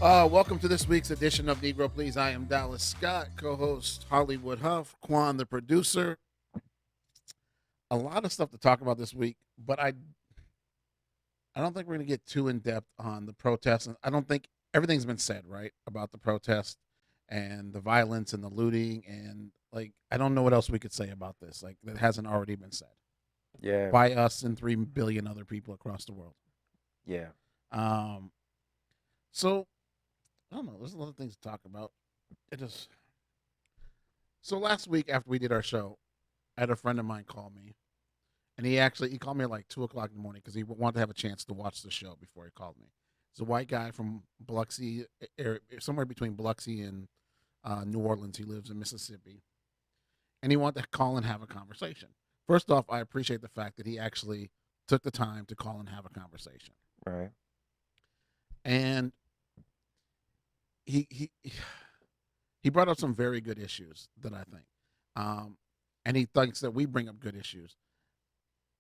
Welcome to this week's edition of Negro Please. I am Dallas Scott, co-host Hollywood Huff, Quan the producer. A lot of stuff to talk about this week, but I don't think we're going to get too in depth on the protests. And I don't think everything's been said right about the protest and the violence and the looting, and like I don't know what else we could say about this like that hasn't already been said. Yeah. By us and 3 billion other people across the world. Yeah. So I don't know. There's a lot of things to talk about. So last week after we did our show, I had a friend of mine call me, and he called me at like 2:00 in the morning because he wanted to have a chance to watch the show before he called me. He's a white guy from Biloxi, somewhere between Biloxi and New Orleans. He lives in Mississippi, and he wanted to call and have a conversation. First off, I appreciate the fact that he actually took the time to call and have a conversation. Right. And he brought up some very good issues that I think, and he thinks that we bring up good issues.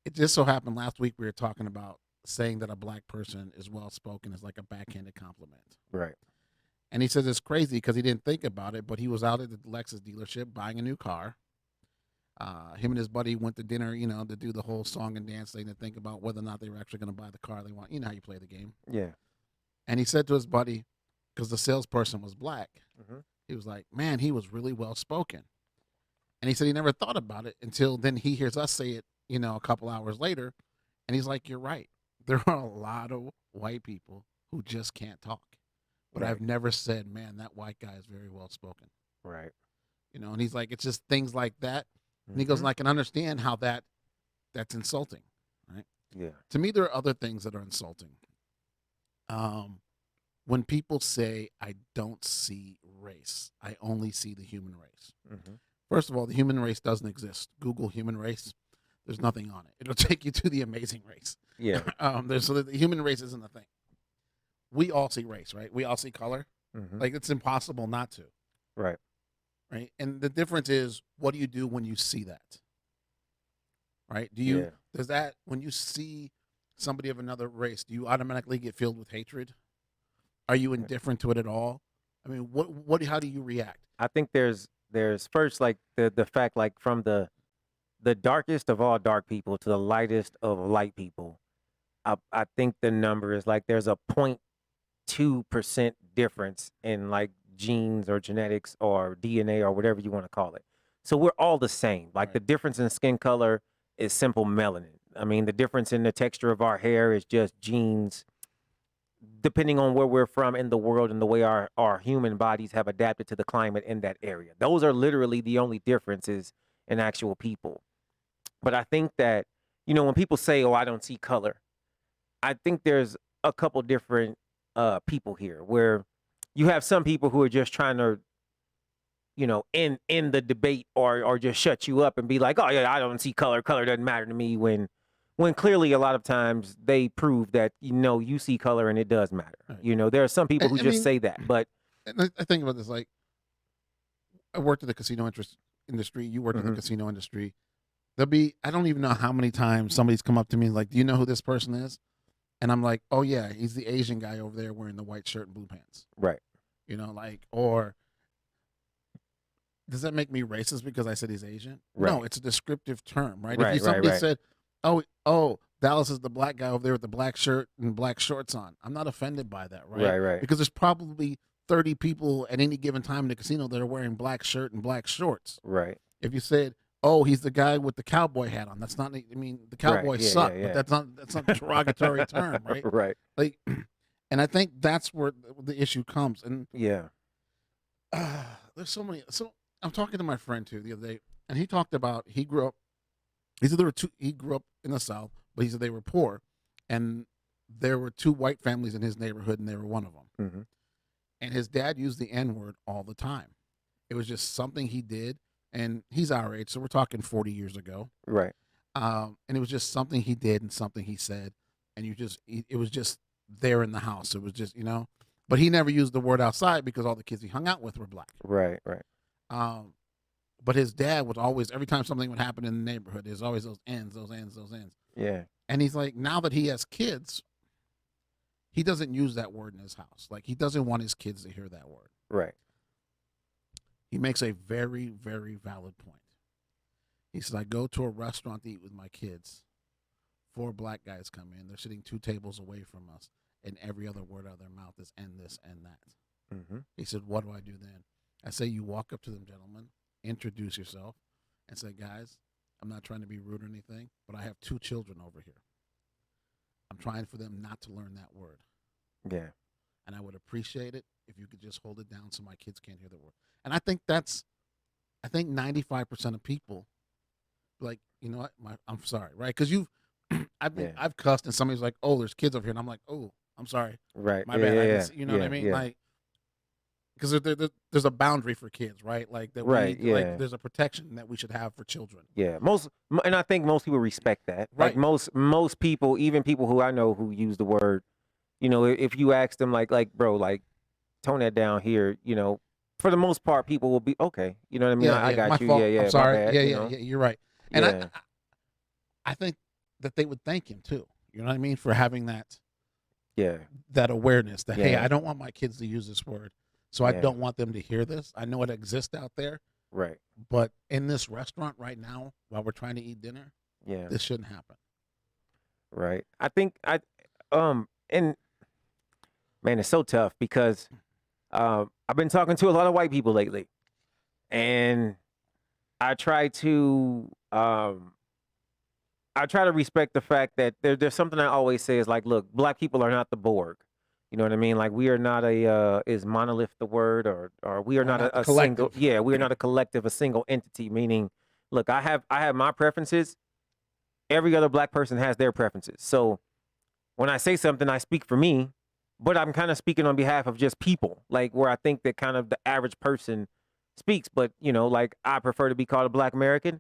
It just so happened last week we were talking about saying that a black person is well spoken is like a backhanded compliment. Right. And he says it's crazy because he didn't think about it, but he was out at the Lexus dealership buying a new car. Him and his buddy went to dinner, to do the whole song and dance thing and think about whether or not they were actually going to buy the car they want. You know how you play the game. Yeah. And he said to his buddy, because the salesperson was black, Mm-hmm. he was like, man, he was really well spoken. And he said he never thought about it until then he hears us say it, a couple hours later. And he's like, you're right. There are a lot of white people who just can't talk. But Right. I've never said, man, that white guy is very well spoken. Right. And he's like, it's just things like that. And he goes, and I can understand how that's insulting, right? Yeah. To me, there are other things that are insulting. When people say, I don't see race, I only see the human race. Mm-hmm. First of all, the human race doesn't exist. Google human race. There's nothing on it. It'll take you to the amazing race. Yeah. So the human race isn't a thing. We all see race, right? We all see color. Mm-hmm. Like it's impossible not to. Right. Right. And the difference is, what do you do when you see that? Right? Does that, when you see somebody of another race, do you automatically get filled with hatred? Are you indifferent to it at all? I mean, how do you react? I think there's first like the fact like from the darkest of all dark people to the lightest of light people. I think the number is like there's a 0.2% difference in like genes or genetics or DNA or whatever you want to call it. So we're all the same. Like Right. the difference in skin color is simple melanin. I mean, the difference in the texture of our hair is just genes, depending on where we're from in the world and the way our human bodies have adapted to the climate in that area. Those are literally the only differences in actual people. But I think that, when people say, oh, I don't see color, I think there's a couple different people here where you have some people who are just trying to, in the debate or just shut you up and be like, oh yeah, I don't see color. Color doesn't matter to me, when clearly a lot of times they prove that, you see color and it does matter. Right. There are some people who I just mean, say that, but and I think about this, like, I worked in the casino industry. You worked in the Mhm. casino industry. I don't even know how many times somebody's come up to me like, do you know who this person is? And I'm like, oh yeah, he's the Asian guy over there wearing the white shirt and blue pants. Right. Or does that make me racist because I said he's Asian? Right. No, it's a descriptive term, right? Right, If somebody right. said, oh, Dallas is the black guy over there with the black shirt and black shorts on, I'm not offended by that, right? Right. Because there's probably 30 people at any given time in the casino that are wearing black shirt and black shorts. Right. If you said, oh, he's the guy with the cowboy hat on, that's not, I mean, the Cowboys Yeah, suck, yeah. but that's not a derogatory term, right? Right. Like, and I think that's where the issue comes. And Yeah. there's so many. So I'm talking to my friend too the other day, and he talked about he grew up. He said he grew up in the South, but he said they were poor, and there were 2 white families in his neighborhood, and they were one of them. Mm-hmm. And his dad used the N-word all the time. It was just something he did, and he's our age, so we're talking 40 years ago. Right. And it was just something he did and something he said, and it was just there in the house. It was just but he never used the word outside because all the kids he hung out with were black. Right. Right. But his dad was always, every time something would happen in the neighborhood, there's always those ends. Yeah. And he's like, now that he has kids, he doesn't use that word in his house. Like, he doesn't want his kids to hear that word. Right. He makes a very, very valid point. He says, I go to a restaurant to eat with my kids. 4 black guys come in. They're sitting 2 tables away from us, and every other word out of their mouth is and this and that. Mm-hmm. He said, what do I do then? I say, you walk up to them, gentlemen, introduce yourself, and say, guys, I'm not trying to be rude or anything, but I have 2 children over here. I'm trying for them not to learn that word. Yeah. And I would appreciate it if you could just hold it down so my kids can't hear the word. And I think 95% of people, like, you know what, I'm sorry, right? Because I've cussed and somebody's like, oh, there's kids over here, and I'm like, oh, I'm sorry, Right. my bad. Yeah. You know what I mean? Yeah. Like, because there's a boundary for kids, right? Like that. Right, We need, yeah. Like, there's a protection that we should have for children. Yeah. And I think most people respect that. Right. Like most people, even people who I know who use the word, you know, if you ask them like bro, like tone that down here, you know, for the most part, people will be okay. You know what I mean? I got my you. fault. Yeah. I'm sorry. My bad, Yeah. You're right. And yeah. I think that they would thank him too. You know what I mean? For having that Yeah. that awareness that, hey, Yeah. I don't want my kids to use this word, so I don't want them to hear this. I know it exists out there, Right. but in this restaurant right now, while we're trying to eat dinner, Yeah. this shouldn't happen. Right. I think and man, it's so tough because I've been talking to a lot of white people lately, and I try to respect the fact that there's something I always say is like, look, black people are not the Borg. You know what I mean? Like, we are not is monolith the word, or we are not a single. Yeah, we are not a collective, a single entity. Meaning, look, I have my preferences. Every other black person has their preferences. So when I say something, I speak for me, but I'm kind of speaking on behalf of just people, like where I think that kind of the average person speaks. But, you know, like, I prefer to be called a Black American.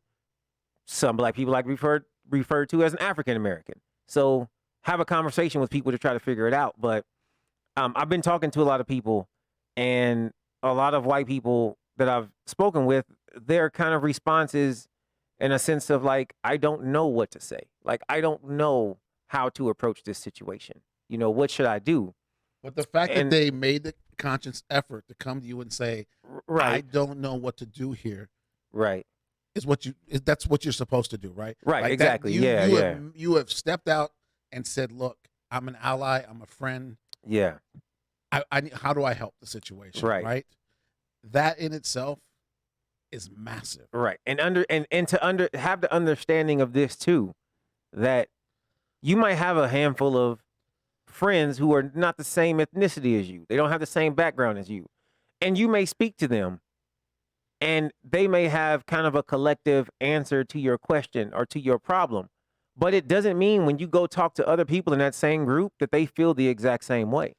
Some black people like referred to as an African American. So have a conversation with people to try to figure it out. But I've been talking to a lot of people, and a lot of white people that I've spoken with, their kind of response is in a sense of like, I don't know what to say. Like, I don't know how to approach this situation. You know, what should I do? But the fact that they made the conscious effort to come to you and say, right, I don't know what to do here. Right. That's what you're supposed to do, right? Right, like exactly. You have stepped out and said, look, I'm an ally, I'm a friend. Yeah. How do I help the situation? Right. That in itself is massive. Right. And to have the understanding of this too, that you might have a handful of friends who are not the same ethnicity as you. They don't have the same background as you. And you may speak to them, and they may have kind of a collective answer to your question or to your problem. But it doesn't mean when you go talk to other people in that same group that they feel the exact same way.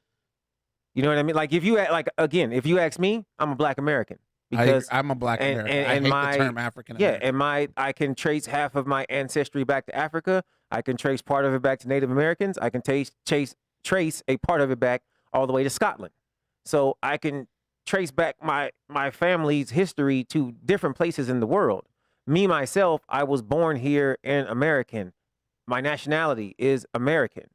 You know what I mean? Like, if you ask me, I'm a Black American. Because I'm a Black American. And I hate the term African American. Yeah, and I can trace half of my ancestry back to Africa. I can trace part of it back to Native Americans. I can trace a part of it back all the way to Scotland. So I can trace back my family's history to different places in the world. Me, myself, I was born here in American. My nationality is American.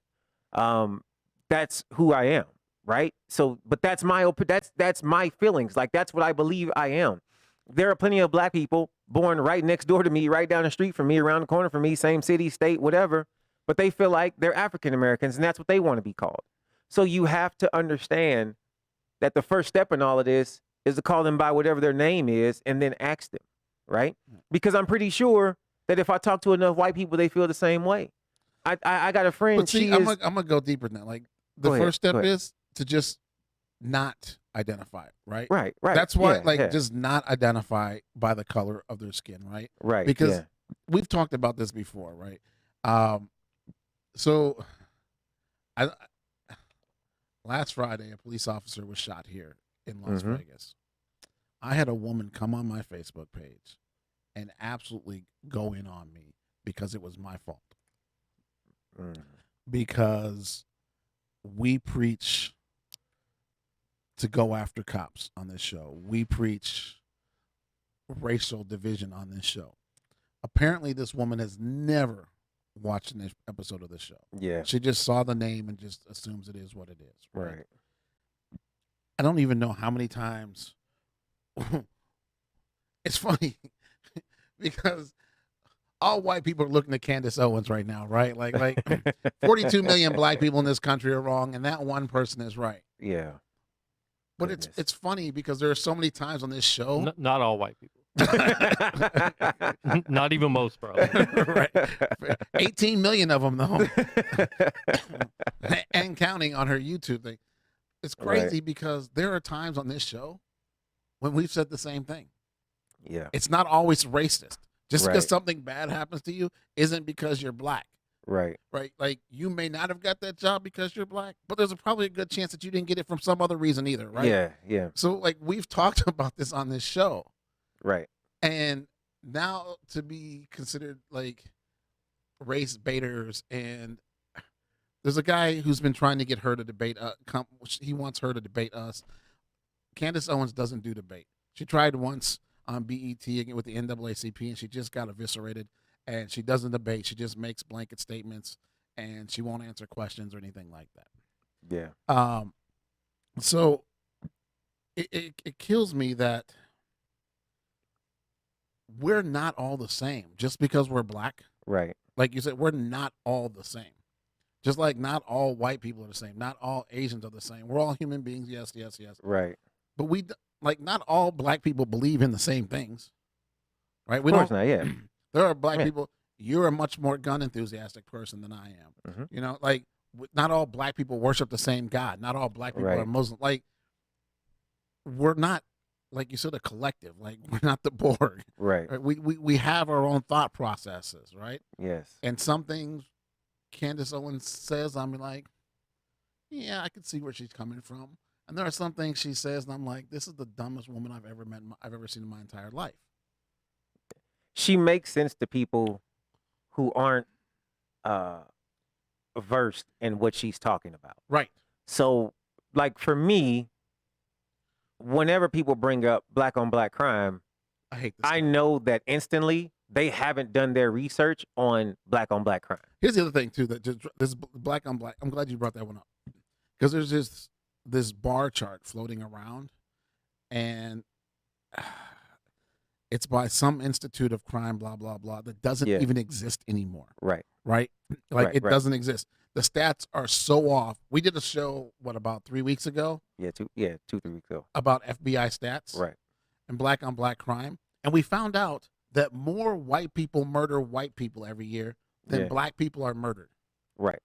That's who I am, right? So, but that's my feelings. Like, that's what I believe I am. There are plenty of Black people born right next door to me, right down the street from me, around the corner from me, same city, state, whatever, but they feel like they're African Americans, and that's what they want to be called. So you have to understand that the first step in all of this is to call them by whatever their name is and then ask them, right? Because I'm pretty sure that if I talk to enough white people, they feel the same way. I got a friend. But see, I'm gonna go deeper than that. Like, the first step is to just not identify it, right? Right. That's why, just not identify by the color of their skin, right? Right. Because we've talked about this before, right? So last Friday, a police officer was shot here in Las Vegas. I had a woman come on my Facebook page and absolutely go in on me because it was my fault. Because we preach to go after cops on this show. We preach racial division on this show. Apparently, this woman has never watching this episode of the show. Yeah. She just saw the name and just assumes it is what it is. Right. I don't even know how many times. It's funny because all white people are looking at Candace Owens right now, right? Like 42 million black people in this country are wrong, and that one person is right. Yeah. But Goodness. it's funny because there are so many times on this show. Not all white people. Not even most, probably. Right. 18 million of them, though. And counting on her YouTube thing. It's crazy because there are times on this show when we've said the same thing. Yeah. It's not always racist. Just because Right. something bad happens to you isn't because you're black. Right. Right? Like, you may not have got that job because you're black, but there's probably a good chance that you didn't get it from some other reason either, right? Yeah. Yeah. So, like, we've talked about this on this show. Right. And now to be considered, like, race baiters, and there's a guy who's been trying to get her to debate. He wants her to debate us. Candace Owens doesn't do debate. She tried once on BET again with the NAACP, and she just got eviscerated. And she doesn't debate. She just makes blanket statements, and she won't answer questions or anything like that. Yeah. So it kills me that we're not all the same just because we're black. Right. Like you said, we're not all the same. Just like not all white people are the same. Not all Asians are the same. We're all human beings. Yes, yes, yes. Right. But not all black people believe in the same things. Right? Of course not. Yeah. There are black Yeah. people. You're a much more gun enthusiastic person than I am. Mm-hmm. You know, like not all black people worship the same God. Not all black people Right. are Muslim. Like, we're not, like you said, a collective. Like, we're not the Borg. Right. Right? We have our own thought processes, right? Yes. And some things Candace Owens says, I'm like, yeah, I can see where she's coming from. And there are some things she says, and I'm like, this is the dumbest woman I've ever met. I've ever seen in my entire life. She makes sense to people who aren't versed in what she's talking about. Right. So, like for me, whenever people bring up black on black crime, I hate this. I know that instantly they haven't done their research on black crime. Here's the other thing too, that just this black on black. I'm glad you brought that one up because there's this bar chart floating around, and it's by some institute of crime, blah blah blah, that doesn't Yeah. even exist anymore. Right. Right? Like Right, it right. doesn't exist. The stats are so off. We did a show about 3 weeks ago Yeah. 2-3 weeks ago. about FBI stats Right. and black on black crime, and we found out that more white people murder white people every year than Yeah. black people are murdered. Right.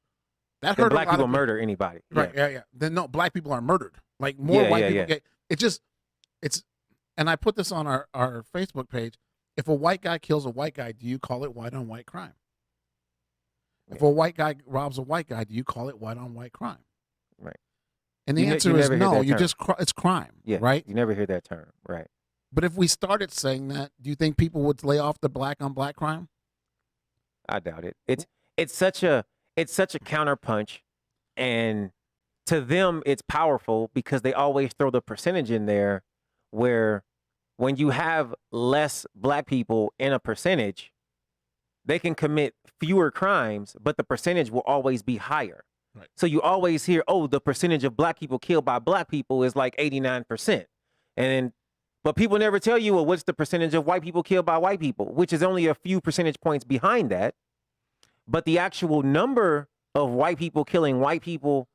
That And hurt black a lot people of murder anybody. Right, yeah. Then no, black people are murdered. Like more Yeah, white yeah, people yeah. get it's and I put this on our Facebook page. If a white guy kills a white guy, do you call it white on white crime? If a white guy robs a white guy, do you call it white on white crime? Right. And the You answer you is never hear no. that You term. just it's crime, Yeah. right? You never hear that term. Right. But if we started saying that, do you think people would lay off the black on black crime? I doubt it. It's such a counterpunch, and to them it's powerful because they always throw the percentage in there, where when you have less black people in a percentage, they can commit fewer crimes, but the percentage will always be higher. Right. So you always hear, oh, the percentage of black people killed by black people is like 89%. But people never tell you, well, what's the percentage of white people killed by white people, which is only a few percentage points behind that. But the actual number of white people killing white people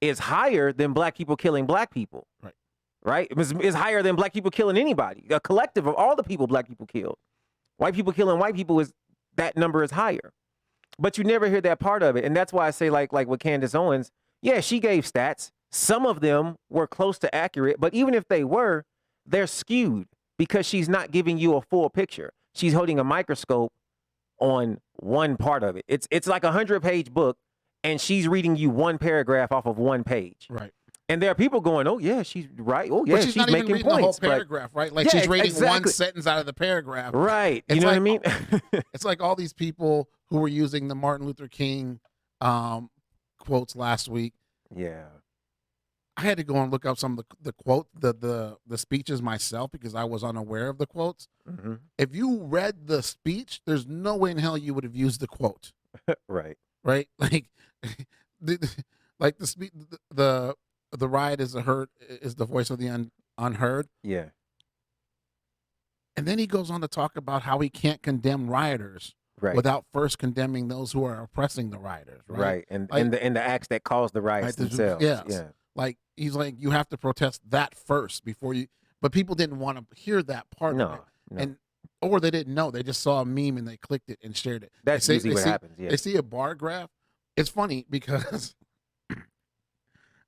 is higher than black people killing black people. Right. Right? It's higher than black people killing anybody. A collective of all the people black people killed. White people killing white people that number is higher. But you never hear that part of it. And that's why I say like with Candace Owens, yeah, she gave stats. Some of them were close to accurate, but even if they were, they're skewed because she's not giving you a full picture. She's holding a microscope on one part of it. It's like a 100-page book, and she's reading you one paragraph off of one page. Right. And there are people going, oh, yeah, she's right. Oh, yeah, But she's not even making reading points. the whole paragraph, right? Like Yeah, she's reading one exactly. sentence out of the paragraph. Right. It's You know like, what I mean? It's like all these people who were using the Martin Luther King quotes last week. Yeah. I had to go and look up some of the quote, the speeches myself because I was unaware of the quotes. Mm-hmm. If you read the speech, there's no way in hell you would have used the quote. Right. right? Like, like the riot is the voice of the unheard. Yeah. And then he goes on to talk about how he can't condemn rioters Right. without first condemning those who are oppressing the rioters, right? Right. And Like, the acts that caused the riots themselves. yes. Yeah. Like, he's like, you have to protest that first before you. But people didn't want to hear that part of it, No. and or they didn't know. They just saw a meme and they clicked it and shared it. That's usually what happens. Yeah. They see a bar graph. It's funny because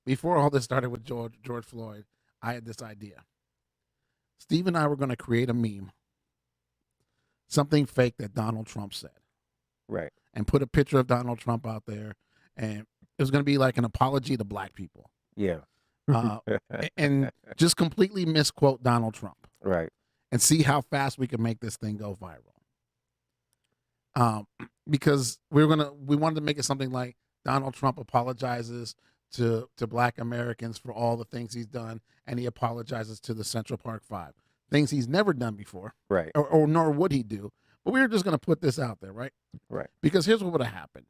before all this started with George Floyd, I had this idea. Steve and I were going to create a meme, something fake that Donald Trump said, Right. and put a picture of Donald Trump out there, and it was going to be like an apology to black people. Yeah. And just completely misquote Donald Trump. Right. And see how fast we can make this thing go viral. Because we wanted to make it something like Donald Trump apologizes to black Americans for all the things he's done, and he apologizes to the Central Park Five, things he's never done before, Right. or nor would he do. But we were just going to put this out there, right? Right. Because here's what would have happened.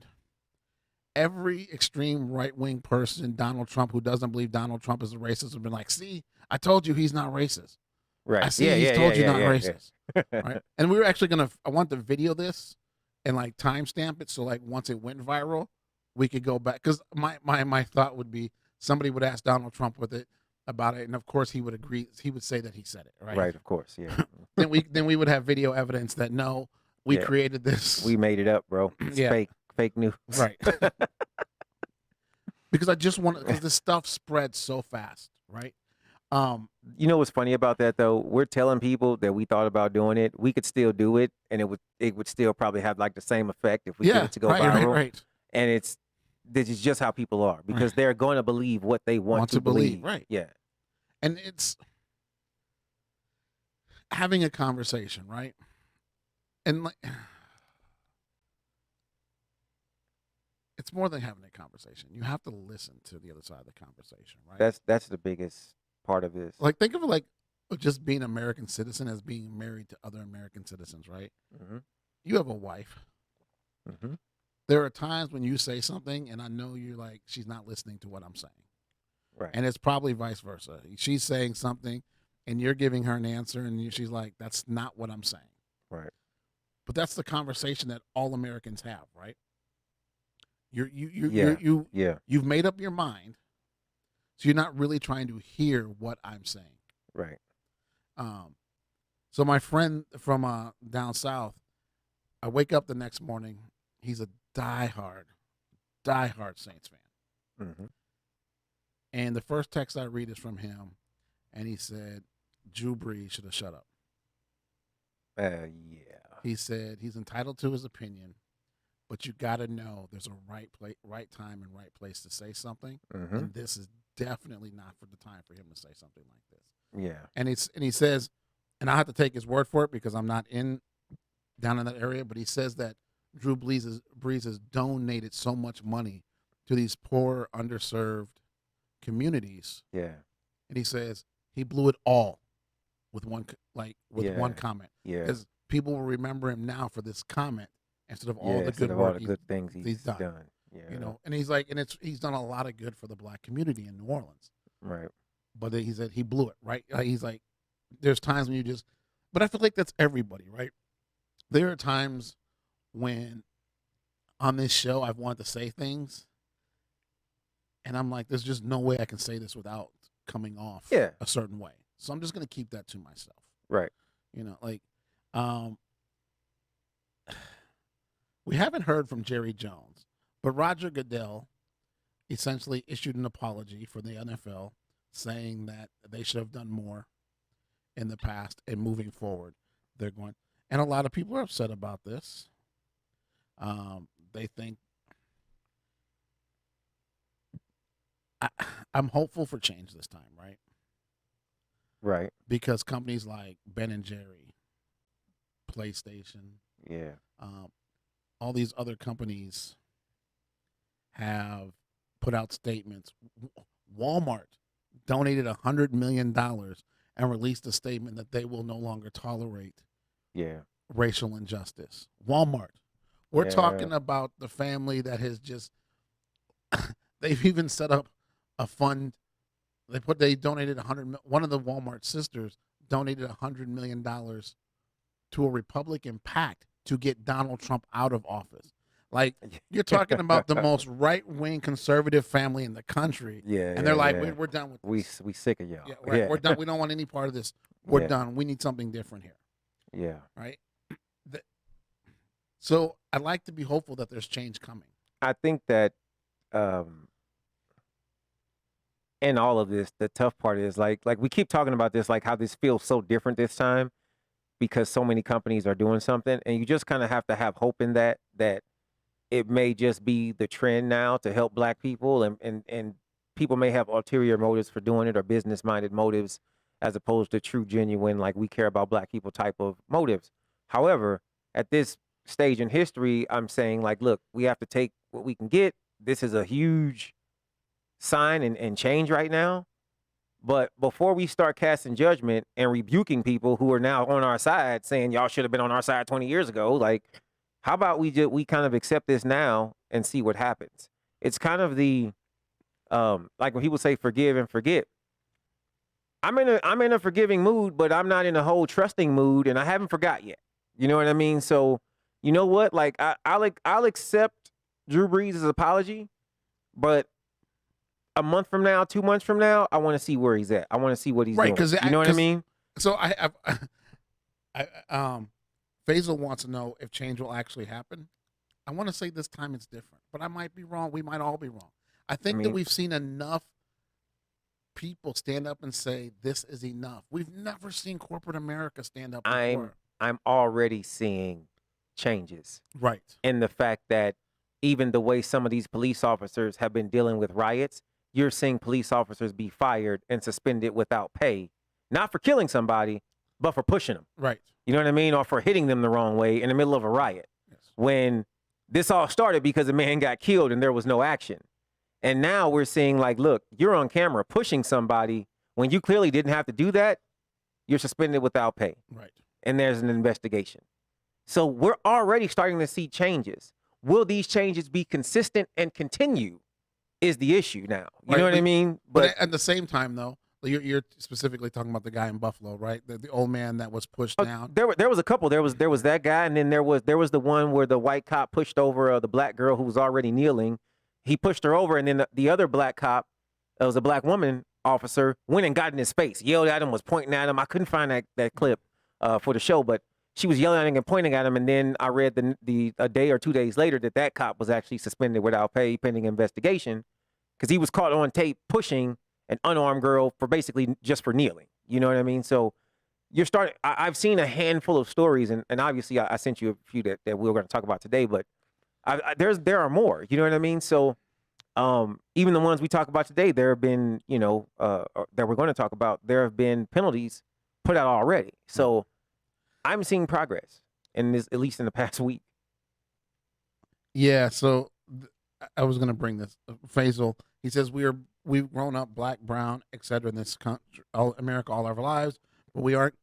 Every extreme right-wing person, Donald Trump, who doesn't believe Donald Trump is a racist, would be like, see, I told you he's not racist. Right. I see he's told you not racist. Right? And we were actually I want to video this and like timestamp it. So like once it went viral, we could go back. Because my thought would be somebody would ask Donald Trump about it. And of course he would agree. He would say that he said it. Right. Right. Of course. Yeah. then we would have video evidence that no, we created this. We made it up, bro. It's fake news. Right. Because I just because this stuff spreads so fast. Right. You know what's funny about that though? We're telling people that we thought about doing it. We could still do it, and it would still probably have like the same effect if we did it to go viral. Right. And this is just how people are because they're going to believe what they want to believe. Right. Yeah. And it's having a conversation, right? And like, it's more than having a conversation. You have to listen to the other side of the conversation, right? That's the biggest part of this. Like, think of it like just being an American citizen as being married to other American citizens, right? Mm-hmm. You have a wife. Mm-hmm. There are times when you say something, and I know you're like, she's not listening to what I'm saying. Right. And it's probably vice versa. She's saying something, and you're giving her an answer, and she's like, that's not what I'm saying. Right. But that's the conversation that all Americans have, right? You've made up your mind, so you're not really trying to hear what I'm saying. Right. So my friend from down south, I wake up the next morning. He's a diehard Saints fan. Mm-hmm. And the first text I read is from him, and he said, Drew Brees should have shut up. Yeah. He said he's entitled to his opinion, but you got to know there's a right time and right place to say something, and this is definitely not for the time for him to say something like this. Yeah. And he says, and I have to take his word for it because I'm not down in that area, but he says that Drew Brees has donated so much money to these poor, underserved communities. Yeah. And he says he blew it all with one comment. Yeah. Because people will remember him now for this comment instead of all the good work, work all the good things he's done. Yeah. You know, and he's like, he's done a lot of good for the black community in New Orleans. Right. But he said he blew it, right? He's like, there's times when but I feel like that's everybody, right? There are times when on this show I've wanted to say things, and I'm like, there's just no way I can say this without coming off a certain way. So I'm just going to keep that to myself. Right. You know, like, we haven't heard from Jerry Jones, but Roger Goodell essentially issued an apology for the NFL, saying that they should have done more in the past, and moving forward, they're going. And a lot of people are upset about this. They think I'm hopeful for change this time, right? Right. Because companies like Ben and Jerry, PlayStation, all these other companies have put out statements. Walmart donated $100 million and released a statement that they will no longer tolerate racial injustice. Walmart, We're Yeah. talking about the family that has just, they've even set up a fund. They donated one of the Walmart sisters donated $100 million to a Republican PAC to get Donald Trump out of office. Like, you're talking about the most right-wing conservative family in the country. Yeah. And they're like, yeah. we're done with this. We sick of y'all. Yeah, right. Yeah. We're done. We don't want any part of this. We're Yeah. done. We need something different here. Yeah. Right. So I'd like to be hopeful that there's change coming. I think that in all of this, the tough part is like we keep talking about this, like how this feels so different this time because so many companies are doing something, and you just kind of have to have hope in that it may just be the trend now to help Black people, and people may have ulterior motives for doing it or business minded motives as opposed to true, genuine, like we care about Black people type of motives. However, at this stage in history, I'm saying, like, look, we have to take what we can get. This is a huge sign and change right now. But before we start casting judgment and rebuking people who are now on our side, saying y'all should have been on our side 20 years ago, like, how about we kind of accept this now and see what happens? It's kind of the like when people say forgive and forget. I'm in a forgiving mood, but I'm not in a whole trusting mood, and I haven't forgot yet. You know what I mean? So you know what? Like I'll accept Drew Brees' apology, but a month from now, 2 months from now, I want to see where he's at. I want to see what he's doing. You know what I mean? So Faisal wants to know if change will actually happen. I want to say this time it's different, but I might be wrong. We might all be wrong. I think that we've seen enough people stand up and say this is enough. We've never seen corporate America stand up before. I'm already seeing changes. Right. In the fact that even the way some of these police officers have been dealing with riots, you're seeing police officers be fired and suspended without pay, not for killing somebody, but for pushing them. Right. You know what I mean? Or for hitting them the wrong way in the middle of a riot. Yes. When this all started because a man got killed and there was no action. And now we're seeing, like, look, you're on camera pushing somebody when you clearly didn't have to do that. You're suspended without pay. Right. And there's an investigation. So we're already starting to see changes. Will these changes be consistent and continue is the issue now. You know what I mean? But at the same time, though, you're specifically talking about the guy in Buffalo, right? The old man that was pushed down. There was a couple. There was that guy, and then there was the one where the white cop pushed over the Black girl who was already kneeling. He pushed her over, and then the other Black cop, it was a Black woman officer, went and got in his face, yelled at him, was pointing at him. I couldn't find that clip for the show, but she was yelling at him and pointing at him. And then I read a day or 2 days later that cop was actually suspended without pay pending investigation because he was caught on tape pushing an unarmed girl for basically just for kneeling. You know what I mean? So you're starting. I've seen a handful of stories, and obviously I sent you a few that we were going to talk about today, but there are more. You know what I mean? So even the ones we talk about today, there have been, that we're going to talk about, there have been penalties put out already. So I'm seeing progress in this, at least in the past week. Yeah. So I was going to bring this. Faisal, he says we've grown up Black, brown, etc. in this country, America, all our lives, but we aren't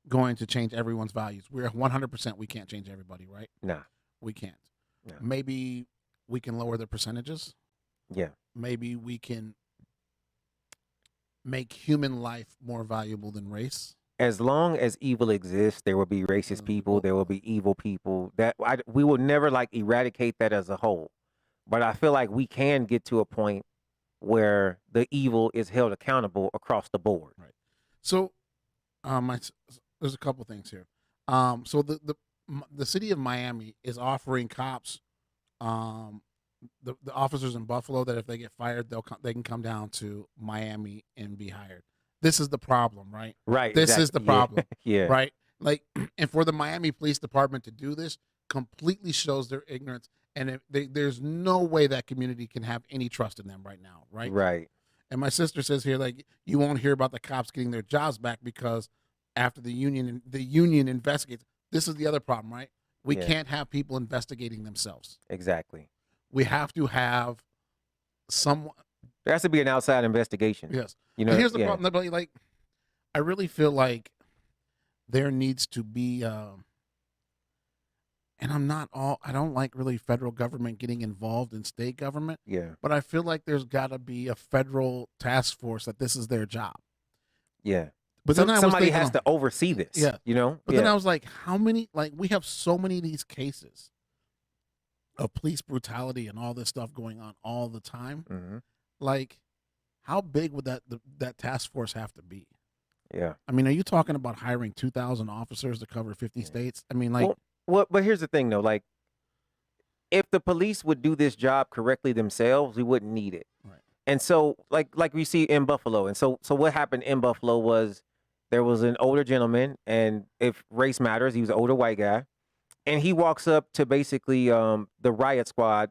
going to change everyone's values. We're 100%. We can't change everybody, right? Nah, we can't. Nah. Maybe we can lower the percentages. Yeah. Maybe we can make human life more valuable than race. As long as evil exists, there will be racist people. There will be evil people. We will never eradicate that as a whole. But I feel like we can get to a point where the evil is held accountable across the board. Right. So, there's a couple things here. So the city of Miami is offering cops, the officers in Buffalo, that if they get fired, they can come down to Miami and be hired. This is the problem, right? Right. This is the problem. Yeah. Right. And for the Miami Police Department to do this completely shows their ignorance, and there's no way that community can have any trust in them right now. Right. Right. And my sister says here, you won't hear about the cops getting their jobs back because after the union investigates. This is the other problem, right? We can't have people investigating themselves. Exactly. We have to have someone. There has to be an outside investigation. Yes. And here's the problem. I really feel like there needs to be and I don't like really federal government getting involved in state government, Yeah. but I feel like there's got to be a federal task force that this is their job. Yeah. But then I was Somebody thinking, has to oversee this. yeah. You know? But then I was like, how many, like, we have so many of these cases of police brutality and all this stuff going on all the time. Mhm. Like, how big would that task force have to be? Yeah. I mean, are you talking about hiring 2,000 officers to cover 50 states? I mean, like, But here's the thing though, like, if the police would do this job correctly themselves, we wouldn't need it. right. And so, like we see in Buffalo, and so what happened in Buffalo was there was an older gentleman, and if race matters, he was an older white guy, and he walks up to basically the riot squad.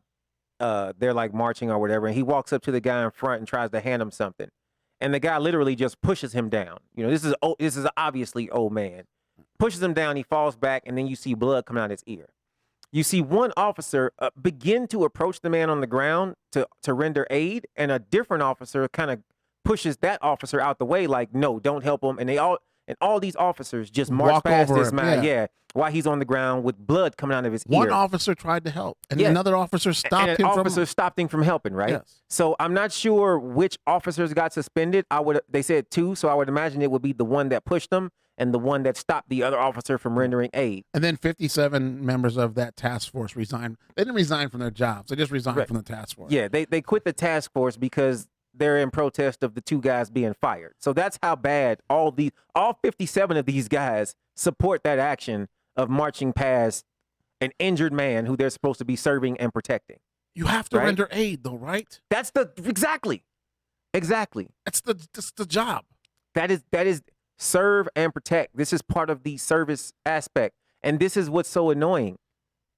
They're like marching or whatever, and he walks up to the guy in front and tries to hand him something, and the guy literally just pushes him down. You know, this is obviously old man, pushes him down. He falls back, and then you see blood coming out his ear. You see one officer begin to approach the man on the ground to render aid, and a different officer kind of pushes that officer out the way, like, no, don't help him. And all these officers just march Walk past over this him, man, yeah. while he's on the ground with blood coming out of his One ear. officer tried to help, and Yeah. another officer stopped And an him officer stopped him from helping, right? Yes. So I'm not sure which officers got suspended. They said 2, so I would imagine it would be the one that pushed them and the one that stopped the other officer from rendering aid. And then 57 members of that task force resigned. They didn't resign from their jobs. They just resigned Right. from the task force. Yeah, they quit the task force because they're in protest of the 2 guys being fired. So that's how bad all 57 of these guys support that action of marching past an injured man who they're supposed to be serving and protecting. You have to Right? render aid, though, right? That's exactly. That's the job. That is serve and protect. This is part of the service aspect. And this is what's so annoying.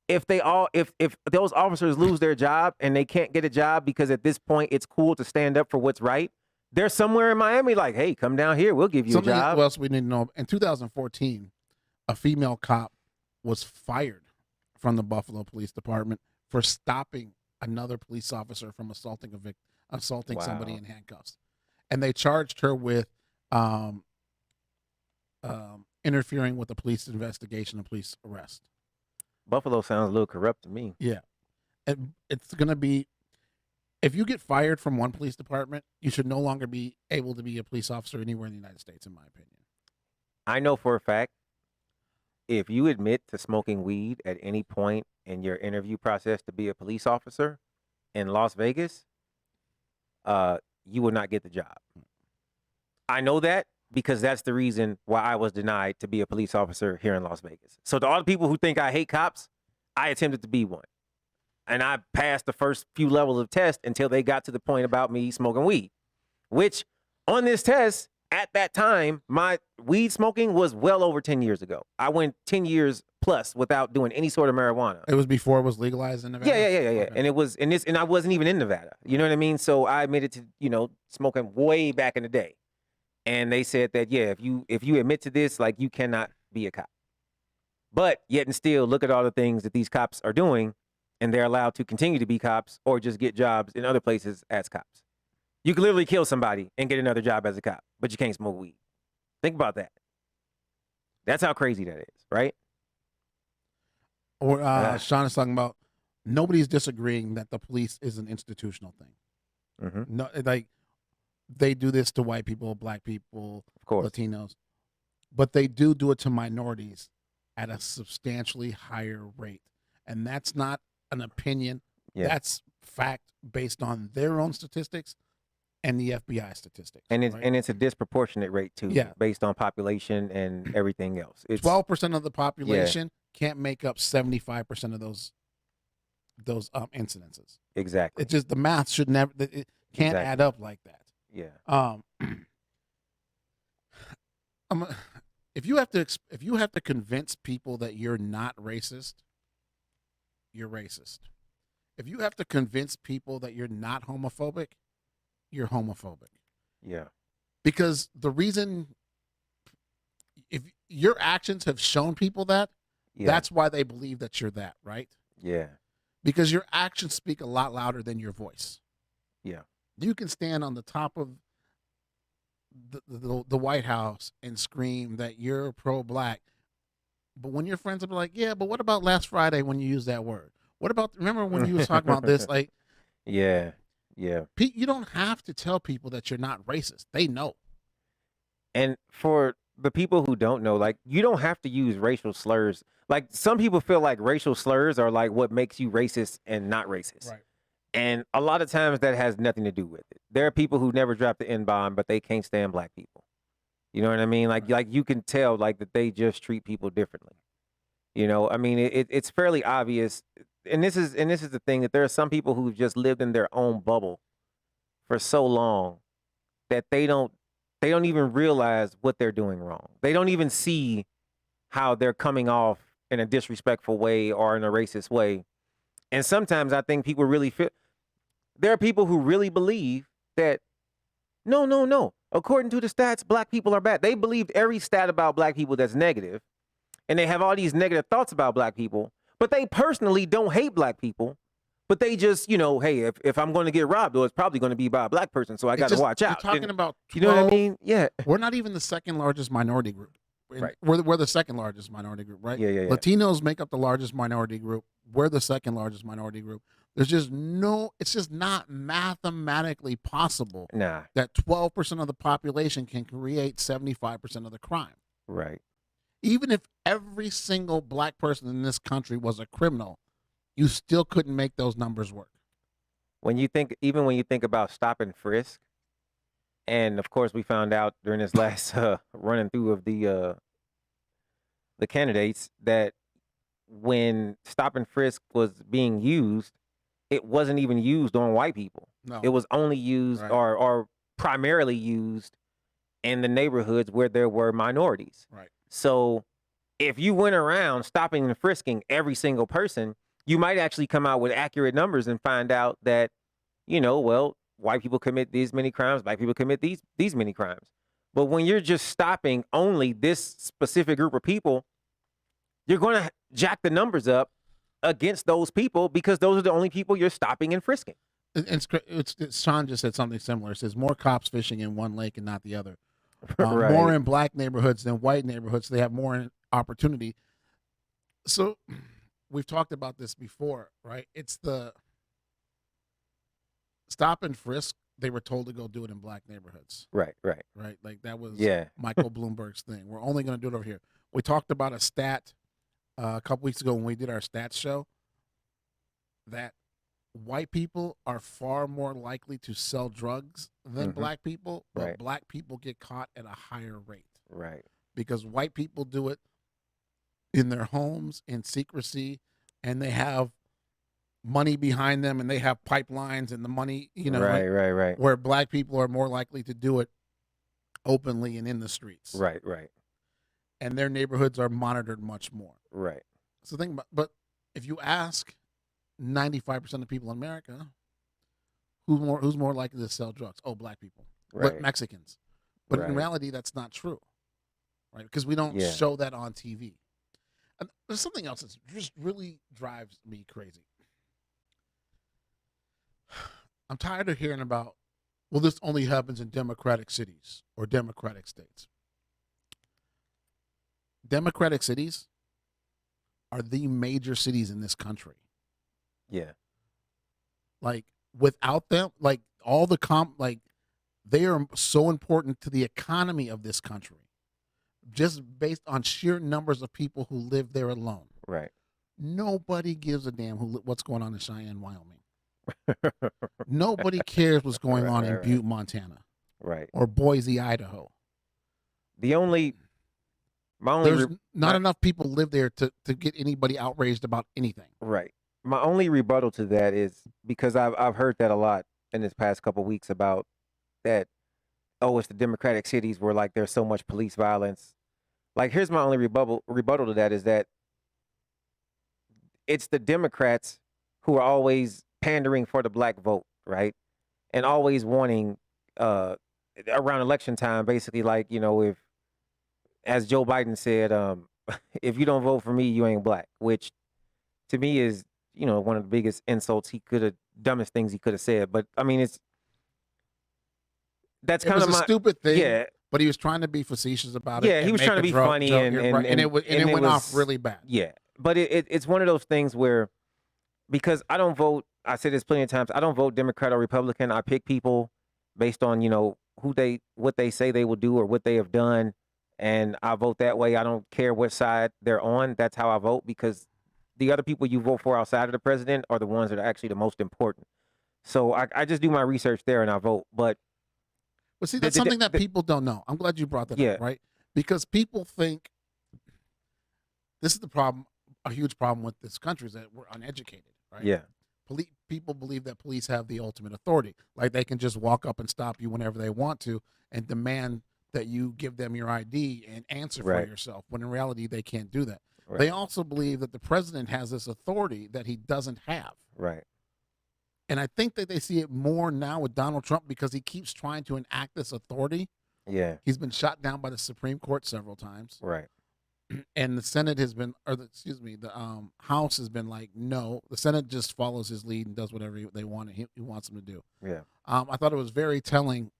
If those officers lose their job and they can't get a job because at this point it's cool to stand up for what's right, they're somewhere in Miami like, hey, come down here, we'll give you Something a job. else we need to know. In 2014, a female cop was fired from the Buffalo Police Department for stopping another police officer from assaulting somebody Wow. in handcuffs. And they charged her with interfering with the police investigation and police arrest. Buffalo sounds a little corrupt to me. Yeah. And it's going to be, if you get fired from one police department, you should no longer be able to be a police officer anywhere in the United States, in my opinion. I know for a fact, if you admit to smoking weed at any point in your interview process to be a police officer in Las Vegas, you will not get the job. I know that because that's the reason why I was denied to be a police officer here in Las Vegas. So to all the people who think I hate cops, I attempted to be one. And I passed the first few levels of test until they got to the point about me smoking weed, which on this test, at that time, my weed smoking was well over 10 years ago. I went 10 years plus without doing any sort of marijuana. It was before it was legalized in Nevada? Yeah. Okay. And it was and I wasn't even in Nevada. You know what I mean? So I admitted to, smoking way back in the day. And they said that, yeah, if you admit to this, like, you cannot be a cop. But yet and still, look at all the things that these cops are doing, and they're allowed to continue to be cops or just get jobs in other places as cops. You can literally kill somebody and get another job as a cop, but you can't smoke weed. Think about that. That's how crazy that is, right? Or Sean is talking about, nobody's disagreeing that the police is an institutional thing. Mm-hmm. No, like, they do this to white people, black people, Of course. Latinos, but they do it to minorities at a substantially higher rate. And that's not an opinion. Yeah. That's fact based on their own statistics and the FBI statistics. And right? it's a disproportionate rate too, Yeah. based on population and everything else. It's 12% of the population can't make up 75% of those incidences. exactly. It just, the math should never, it can't add up like that. Yeah. If you have to convince people that you're not racist, you're racist. If you have to convince people that you're not homophobic, you're homophobic. Yeah. Because the reason, if your actions have shown people that, Yeah. that's why they believe that you're that, right? Yeah. Because your actions speak a lot louder than your voice. Yeah. You can stand on the top of the White House and scream that you're pro-black, But when your friends will be like, yeah, but what about last Friday when you used that word? What about, remember when you was talking about this? Like, Yeah. Yeah. you don't have to tell people that you're not racist. They know. And for the people who don't know, like, you don't have to use racial slurs. Like, some people feel like racial slurs are like what makes you racist and not racist. Right. And a lot of times that has nothing to do with it. There are people who never drop the N-bomb, but they can't stand black people. You know what I mean? Like you can tell like that they just treat people differently. You know, I mean, it's fairly obvious. And this is the thing, that there are some people who've just lived in their own bubble for so long that they don't even realize what they're doing wrong. They don't even see how they're coming off in a disrespectful way or in a racist way. And sometimes I think people really feel, there are people who really believe that no. According to the stats, black people are bad. They believed every stat about black people that's negative, and they have all these negative thoughts about black people, but they personally don't hate black people. But they just, hey, if I'm going to get robbed, it's probably going to be by a black person, so I got to watch out. You're talking about 12, you know what I mean? Yeah. We're not even the second largest minority group. Right. We're the second largest minority group, right? Yeah. Latinos make up the largest minority group. We're the second largest minority group. There's just it's just not mathematically possible that 12% of the population can create 75% of the crime. Right. Even if every single black person in this country was a criminal, you still couldn't make those numbers work. When you think about stop and frisk, and of course we found out during this last running through of the candidates that when stop and frisk was being used, it wasn't even used on white people. No. It was only used or primarily used in the neighborhoods where there were minorities. Right. So if you went around stopping and frisking every single person, you might actually come out with accurate numbers and find out that, white people commit these many crimes, black people commit these many crimes. But when you're just stopping only this specific group of people, you're going to jack the numbers up against those people because those are the only people you're stopping and frisking. Sean just said something similar. It says more cops fishing in one lake and not the other. Right. More in black neighborhoods than white neighborhoods. They have more opportunity. So we've talked about this before, right? It's the stop and frisk. They were told to go do it in black neighborhoods. Right. Like that was Yeah. Michael Bloomberg's thing. We're only going to do it over here. We talked about a stat a couple weeks ago when we did our stats show that white people are far more likely to sell drugs than black people, but black people get caught at a higher rate. Right. Because white people do it in their homes in secrecy, and they have money behind them, and they have pipelines and the money, right. Where black people are more likely to do it openly and in the streets. Right. And their neighborhoods are monitored much more. Right. So think about, but if you ask 95% of people in America, who's more likely to sell drugs? Oh, black people, but Mexicans. But in reality, that's not true, right? Because we don't show that on TV. And there's something else that just really drives me crazy. I'm tired of hearing about, well, this only happens in democratic cities or democratic states. Democratic cities are the major cities in this country. Yeah. Like without them, like all the they are so important to the economy of this country, just based on sheer numbers of people who live there alone. Right. Nobody gives a damn what's going on in Cheyenne, Wyoming. Nobody cares what's going on in Butte, Montana. Right. Or Boise, Idaho. There's not enough people live there to get anybody outraged about anything. Right. My only rebuttal to that is because I've heard that a lot in this past couple of weeks about that. Oh, it's the democratic cities where like there's so much police violence. Like, here's my only rebuttal to that is that it's the Democrats who are always pandering for the black vote, right? And always wanting around election time, basically, like, if, as Joe Biden said, if you don't vote for me, you ain't black, which to me is, one of the biggest insults dumbest things he could have said. But I mean, that's kind of a stupid thing. Yeah. but he was trying to be facetious about it. Yeah, he and was make trying to a be joke, funny, and it went off really bad. Yeah, but it's one of those things where, because I don't vote. I said this plenty of times. I don't vote Democrat or Republican. I pick people based on what they say they will do or what they have done, and I vote that way. I don't care what side they're on. That's how I vote, because the other people you vote for outside of the president are the ones that are actually the most important. So I just do my research there and I vote. But see, that's something that people don't know. I'm glad you brought that up, right? Because people think this is the problem. A huge problem with this country is that we're uneducated, right? Yeah. People believe that police have the ultimate authority. Like they can just walk up and stop you whenever they want to and demand that you give them your ID and answer for yourself, when in reality they can't do that. Right. They also believe that the president has this authority that he doesn't have. Right. And I think that they see it more now with Donald Trump because he keeps trying to enact this authority. Yeah. He's been shot down by the Supreme Court several times. Right. And the Senate has been, the House has been like, no. The Senate just follows his lead and does whatever they want. He wants them to do. Yeah. I thought it was very telling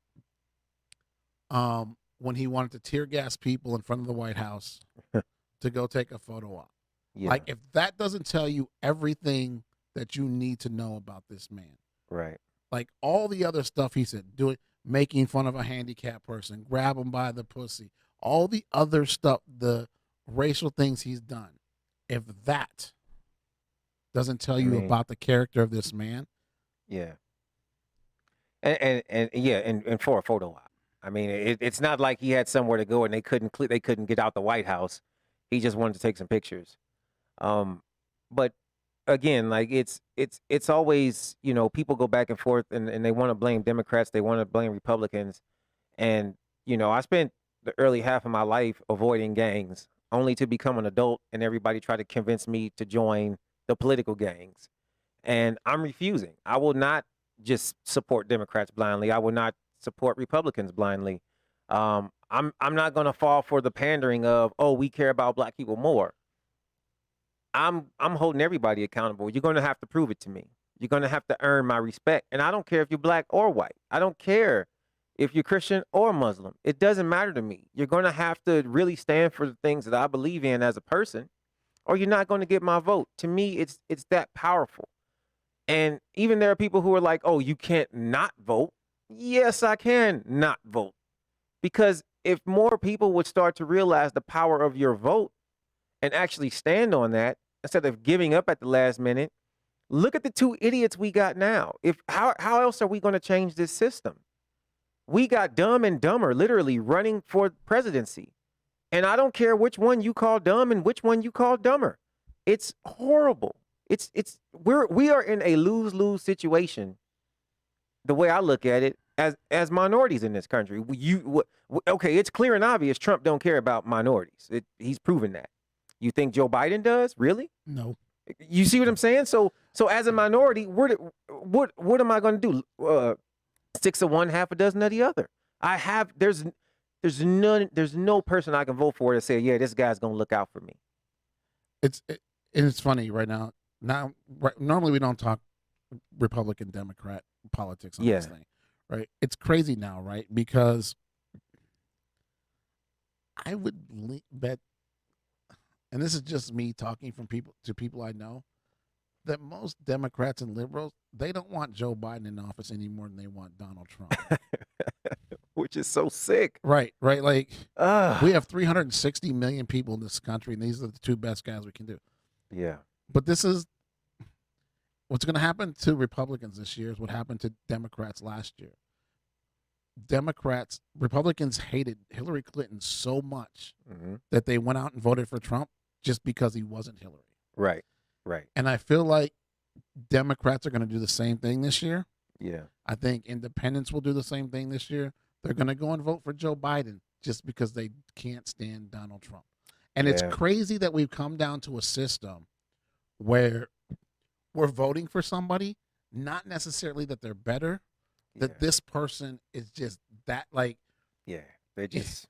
when he wanted to tear gas people in front of the White House to go take a photo op. Yeah. Like, if that doesn't tell you everything that you need to know about this man, right? Like all the other stuff he said, making fun of a handicapped person, grab him by the pussy, all the other stuff, the racial things he's done. If that doesn't tell you about the character of this man, yeah, and for a photo op. I mean, it's not like he had somewhere to go and they couldn't get out the White House. He just wanted to take some pictures. But again, like it's always, people go back and forth and they want to blame Democrats, they want to blame Republicans, and I spent the early half of my life avoiding gangs, only to become an adult and everybody tried to convince me to join the political gangs. And I'm refusing. I will not just support Democrats blindly. I will not support Republicans blindly. I'm not going to fall for the pandering of, oh, we care about black people more. I'm holding everybody accountable. You're going to have to prove it to me. You're going to have to earn my respect. And I don't care if you're black or white. I don't care if you're Christian or Muslim. It doesn't matter to me. You're going to have to really stand for the things that I believe in as a person, or you're not going to get my vote. To me, it's that powerful. And even there are people who are like, oh, you can't not vote. Yes, I can not vote. Because if more people would start to realize the power of your vote and actually stand on that, instead of giving up at the last minute, look at the two idiots we got now. How else are we going to change this system? We got Dumb and Dumber literally running for presidency. And I don't care which one you call dumb and which one you call dumber. It's horrible. We are in a lose-lose situation, the way I look at it, as minorities in this country. Okay, it's clear and obvious Trump don't care about minorities. He's proven that. You think Joe Biden does? Really? No. You see what I'm saying? So as a minority, what am I going to do? 6 of one, half a dozen of the other. There's no person I can vote for to say, yeah, this guy's going to look out for me. It's funny right now. Normally we don't talk Republican Democrat politics on this thing, right? It's crazy now, right? Because I would bet, and this is just me talking to people I know, that most Democrats and liberals, they don't want Joe Biden in office any more than they want Donald Trump. Which is so sick. Right. Like, we have 360 million people in this country, and these are the two best guys we can do. Yeah. But this is what's going to happen to Republicans this year is what happened to Democrats last year. Republicans hated Hillary Clinton so much that they went out and voted for Trump just because he wasn't Hillary. Right. And I feel like Democrats are going to do the same thing this year. Yeah. I think independents will do the same thing this year. They're going to go and vote for Joe Biden just because they can't stand Donald Trump. And it's crazy that we've come down to a system where we're voting for somebody, not necessarily that they're better, that this person is just that, like, yeah, they just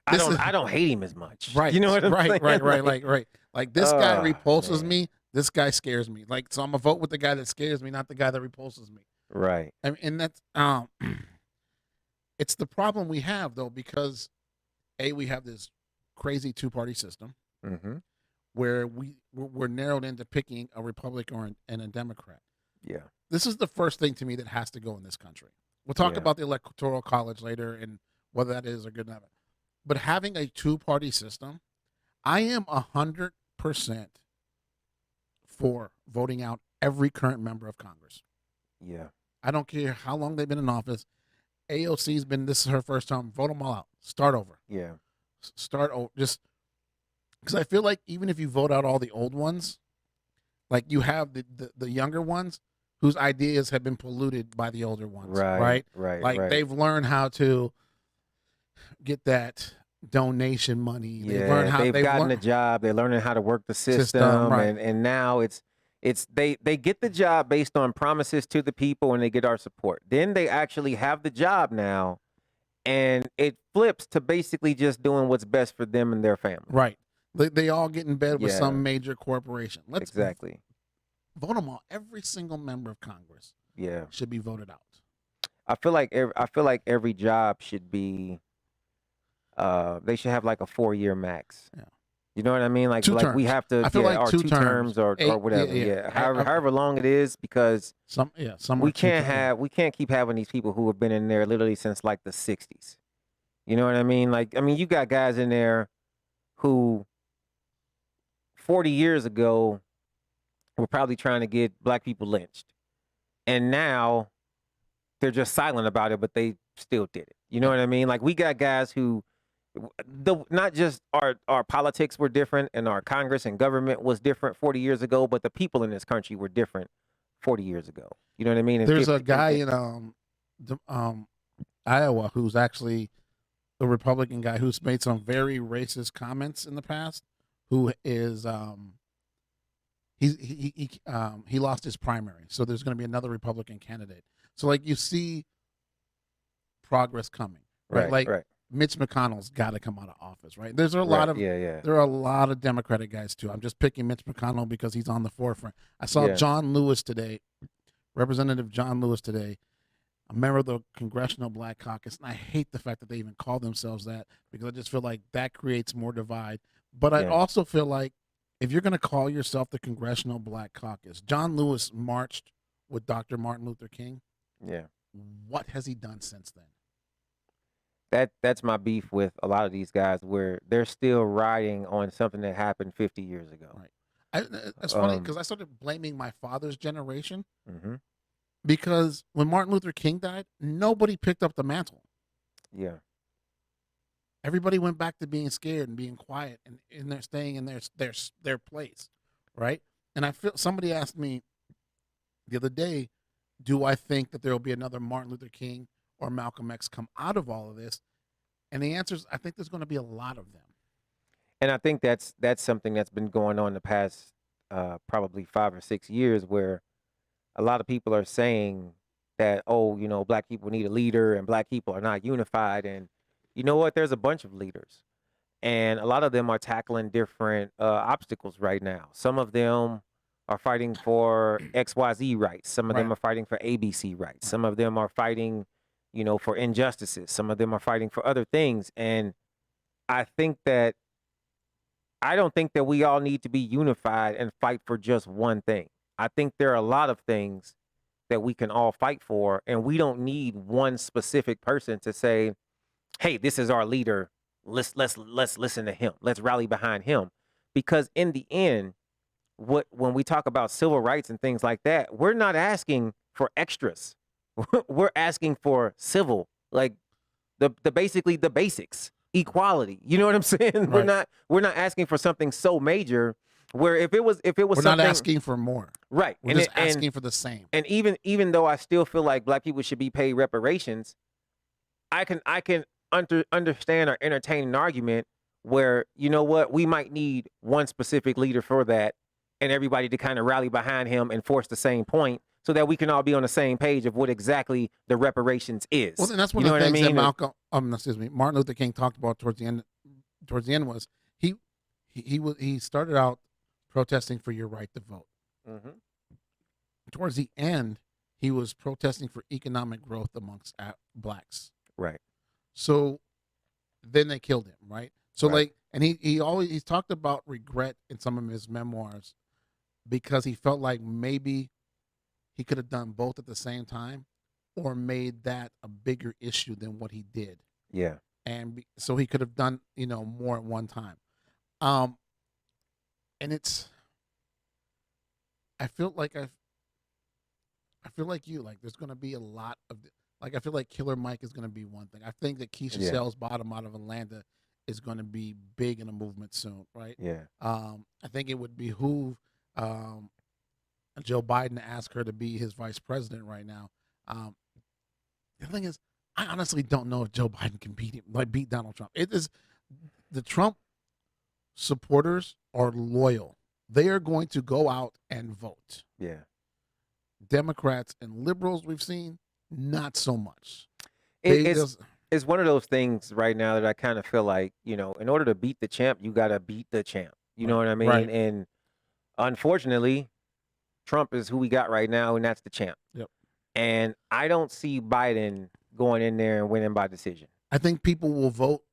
I don't hate him as much. Right. You know what I'm saying? Right. Like this guy repulses me, this guy scares me. Like, so I'm gonna vote with the guy that scares me, not the guy that repulses me. Right. And that's It's the problem we have though, because we have this crazy two-party system Mm-hmm. where we're narrowed into picking a Republican and a Democrat. Yeah. This is the first thing to me that has to go in this country. We'll talk Yeah. about the electoral college later and whether that is or good or not. But having a two-party system, I am 100% for voting out every current member of Congress. Yeah. I don't care how long they've been in office. AOC's been, this is her first term. Vote them all out. Start over. Yeah. Start over. Just because I feel like even if you vote out all the old ones, like you have the younger ones whose ideas have been polluted by the older ones, right? Like they've learned how to get that donation money. Yeah, They've learned how they've gotten a job. They're learning how to work the system, right. and now it's they get the job based on promises to the people, and they get our support. Then they actually have the job now, and it flips to basically just doing what's best for them and their family. Right. They all get in bed with some major corporation. Let's exactly vote them all. Every single member of Congress, should be voted out. I feel like every job should be. They should have like a 4-year max. Yeah. You know what I mean? Like we have to. I feel like or two terms or whatever. Yeah. However long it is, because some we can't keep having these people who have been in there literally since like the 60s. You know what I mean? Like, I mean, you got guys in there who 40 years ago were probably trying to get black people lynched, and now they're just silent about it, but they still did it. You know what I mean? Like, we got guys who not just our politics were different and our Congress and government was different 40 years ago, but the people in this country were different 40 years ago. You know what I mean? And there's a guy in Iowa who's actually a Republican guy who's made some very racist comments in the past, who is he lost his primary, so there's going to be another Republican candidate. So like you see progress coming, right? Like Mitch McConnell's got to come out of office, right? There's a lot of there are a lot of Democratic guys too. I'm just picking Mitch McConnell because he's on the forefront. I saw John Lewis today, Representative John Lewis today, a member of the Congressional Black Caucus, and I hate the fact that they even call themselves that, because I just feel like that creates more divide. But I also feel like if you're going to call yourself the Congressional Black Caucus, John Lewis marched with Dr. Martin Luther King. Yeah. What has he done since then? That's my beef with a lot of these guys, where they're still riding on something that happened 50 years ago. Right. It's funny because I started blaming my father's generation, mm-hmm. because when Martin Luther King died, nobody picked up the mantle. Yeah. Everybody went back to being scared and being quiet and they're staying in their place, right? And I feel somebody asked me the other day, do I think that there will be another Martin Luther King or Malcolm X come out of all of this? And the answer is, I think there's going to be a lot of them. And I think that's something that's been going on the past probably 5 or 6 years, where a lot of people are saying that, oh, you know, black people need a leader and black people are not unified. And you know what? There's a bunch of leaders, and a lot of them are tackling different obstacles right now. Some of them are fighting for XYZ rights. Some of them are fighting for ABC rights. Some of them are fighting, you know, for injustices. Some of them are fighting for other things. And I don't think that we all need to be unified and fight for just one thing. I think there are a lot of things that we can all fight for, and we don't need one specific person to say, hey, this is our leader. Let's listen to him. Let's rally behind him. Because in the end, when we talk about civil rights and things like that, we're not asking for extras. We're asking for civil, like the basically the basics, equality. You know what I'm saying? Right. We're not asking for something so major, where if it was we're not asking for more. Right. We're just asking for the same. And even though I still feel like black people should be paid reparations, I can understand or entertain an argument where, you know what, we might need one specific leader for that, and everybody to kind of rally behind him and force the same point, so that we can all be on the same page of what exactly the reparations is. Well, and that's one of the things that Martin Luther King talked about towards the end was he started out protesting for your right to vote. Mm-hmm. Towards the end, he was protesting for economic growth amongst blacks. Right. So then they killed him, right? So Right. and he's talked about regret in some of his memoirs because he felt like maybe he could have done both at the same time or made that a bigger issue than what he did. Yeah. And so he could have done, more at one time. And I feel like I feel like there's going to be a lot of, I feel like Killer Mike is going to be one thing. I think that Keisha Yeah. Sells Bottom out of Atlanta is going to be big in a movement soon, right? Yeah. I think it would behoove Joe Biden to ask her to be his vice president right now. The thing is, I honestly don't know if Joe Biden can beat Donald Trump. It is the Trump supporters are loyal. They are going to go out and vote. Yeah. Democrats and liberals we've seen, not so much. It's one of those things right now that I kind of feel like, in order to beat the champ, you got to beat the champ. You know what I mean? Right. And unfortunately, Trump is who we got right now, and that's the champ. Yep. And I don't see Biden going in there and winning by decision. I think people will vote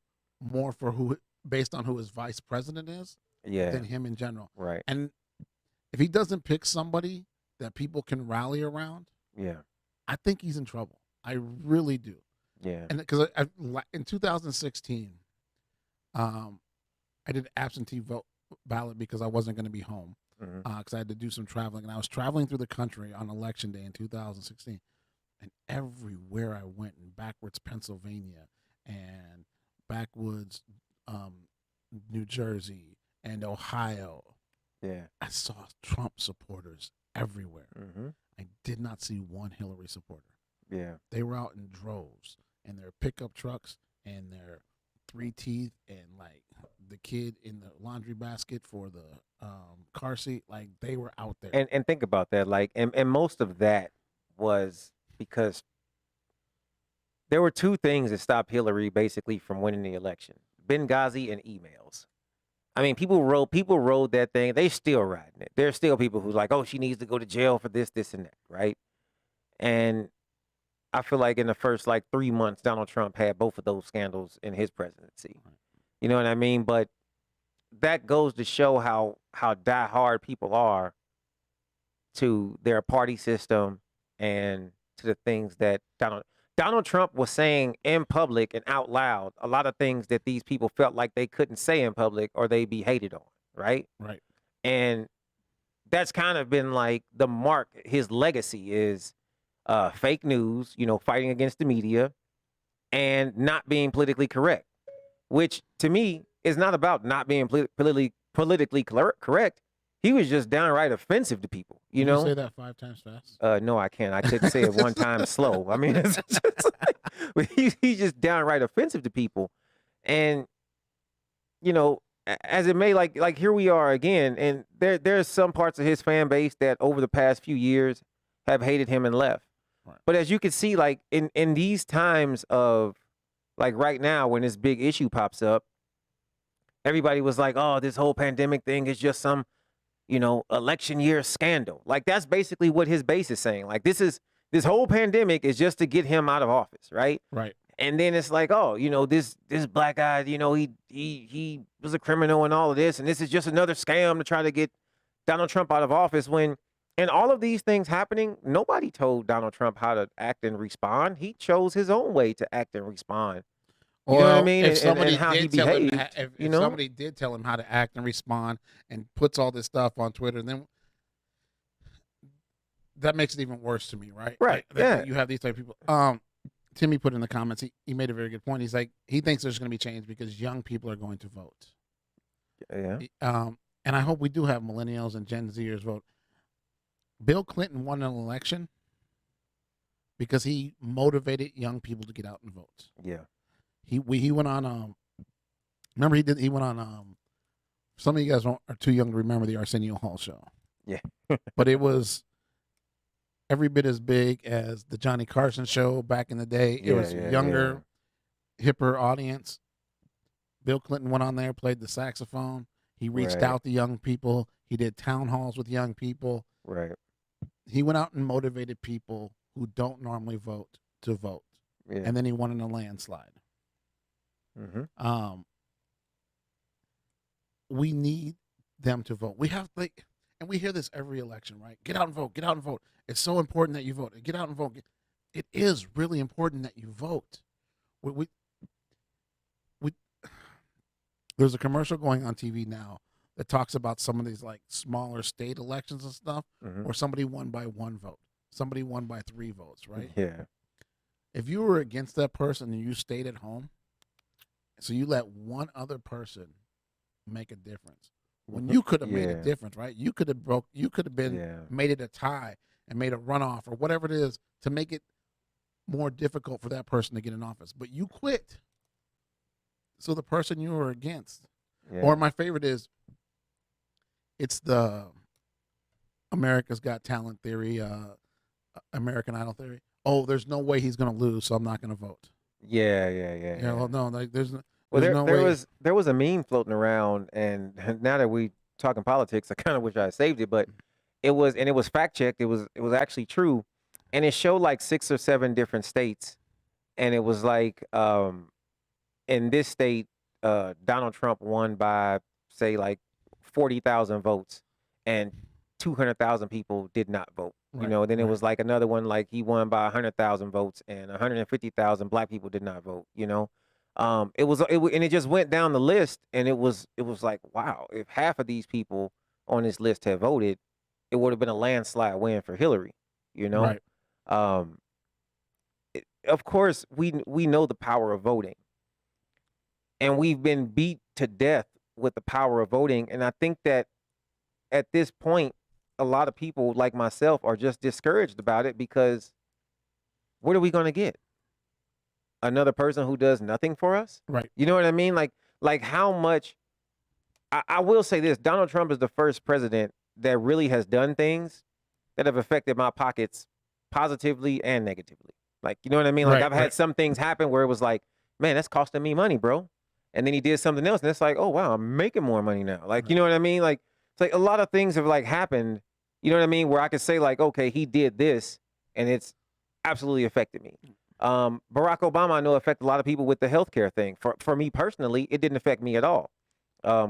more for based on who his vice president is than him in general. Right. And if he doesn't pick somebody that people can rally around, I think he's in trouble. I really do. Yeah. And because in 2016, I did absentee vote ballot because I wasn't going to be home because I had to do some traveling, and I was traveling through the country on election day in 2016, and everywhere I went, in backwards Pennsylvania and backwoods New Jersey and Ohio, I saw Trump supporters everywhere. I did not see one Hillary supporter. Yeah. They were out in droves in their pickup trucks and their 3 teeth and the kid in the laundry basket for the car seat. They were out there. And think about that. And most of that was because there were two things that stopped Hillary basically from winning the election: Benghazi and emails. I mean, people rode that thing. They still riding it. There's still people who's like, oh, she needs to go to jail for this, this, and that, right? And I feel like in the first 3 months, Donald Trump had both of those scandals in his presidency. You know what I mean? But that goes to show how diehard people are to their party system and to the things that Donald Trump was saying in public and out loud, a lot of things that these people felt like they couldn't say in public or they'd be hated on, right? Right. And that's kind of been the mark. His legacy is fake news, fighting against the media and not being politically correct, which to me is not about not being politically correct. He was just downright offensive to people, Can you say that 5 times fast? No, I can't. I couldn't say it one time slow. I mean, it's just he's just downright offensive to people. And, as it may, here we are again, and there's some parts of his fan base that over the past few years have hated him and left. Right. But as you can see, in these times of, right now when this big issue pops up, everybody was like, oh, this whole pandemic thing is just some, election year scandal. That's basically what his base is saying. This whole pandemic is just to get him out of office, right? Right. And then it's this black guy, he was a criminal and all of this, and this is just another scam to try to get Donald Trump out of office. And all of these things happening, nobody told Donald Trump how to act and respond. He chose his own way to act and respond. You know what I mean? If somebody and how he did tell him, behaved. if somebody did tell him how to act and respond and puts all this stuff on Twitter, then that makes it even worse to me, right? Right. That you have these type of people. Timmy put in the comments, he made a very good point. He's like, he thinks there's going to be change because young people are going to vote. Yeah. And I hope we do have millennials and Gen Zers vote. Bill Clinton won an election because he motivated young people to get out and vote. Yeah. He went on remember he went on some of you guys are too young to remember the Arsenio Hall show. Yeah. But it was every bit as big as the Johnny Carson show back in the day. It was younger, hipper audience. Bill Clinton went on there, played the saxophone. He reached out to young people. He did town halls with young people. Right. He went out and motivated people who don't normally vote to vote. Yeah. and then he won in a landslide. Mm-hmm. We need them to vote. We have and we hear this every election, right? Get out and vote. Get out and vote. It's so important that you vote. Get out and vote. It is really important that you vote. We there's a commercial going on TV now that talks about some of these like smaller state elections and stuff, Mm-hmm. where somebody won by 1 vote, somebody won by 3 votes, right? Yeah. If you were against that person and you stayed at home, so you let one other person make a difference when you could have made a difference, right? You could have made it a tie and made a runoff or whatever it is to make it more difficult for that person to get in office. But you quit. So the person you were against, or my favorite is, it's the America's Got Talent theory, American Idol theory. Oh, there's no way he's going to lose, so I'm not going to vote. Yeah. Well, no, like there's no There way. there was a meme floating around, and now that we talking politics, I kind of wish I had saved it, but it was fact checked. It was actually true, and it showed like 6 or 7 different states, and it was like in this state, Donald Trump won by say like 40,000 votes, and 200,000 people did not vote. Right, Then it right. was like another one, like he won by 100,000 votes, and 150,000 black people did not vote. And it just went down the list, and it was like, wow, if half of these people on this list had voted, it would have been a landslide win for Hillary. Right. Um, of course, we know the power of voting, and we've been beat to death with the power of voting. And I think that at this point, a lot of people like myself are just discouraged about it, because what are we going to get? Another person who does nothing for us? Right. You know what I mean? Like how much, I will say this, Donald Trump is the first president that really has done things that have affected my pockets positively and negatively. Like, you know what I mean? Like, Right, I've had right. some things happen where it was like, man, that's costing me money, bro. And then he did something else, and it's like, oh wow, I'm making more money now. Like, you know what I mean? Like, it's like a lot of things have like happened, you know what I mean, where I could say like, okay, he did this, and it's absolutely affected me. Barack Obama, I know, affected a lot of people with the healthcare thing. For me personally, it didn't affect me at all.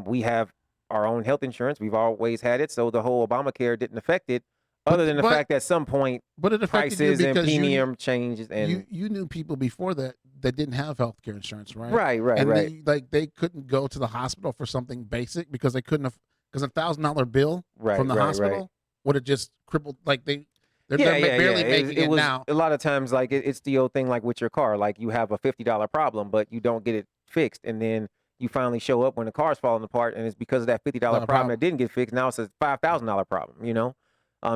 We have our own health insurance. We've always had it, so the whole Obamacare didn't affect it, other than the fact that at some point But it affected you prices and because premium changes, and you knew people before that didn't have health care insurance, right? right. And they couldn't go to the hospital for something basic because they couldn't have, because $1,000 bill from the hospital would have just crippled, like they're barely making it was now. a lot of times like it's the old thing, like with your car, like you have a $50 problem, but you don't get it fixed, and then you finally show up when the car's falling apart, and it's because of that $50 problem that didn't get fixed. Now it's a $5,000 problem.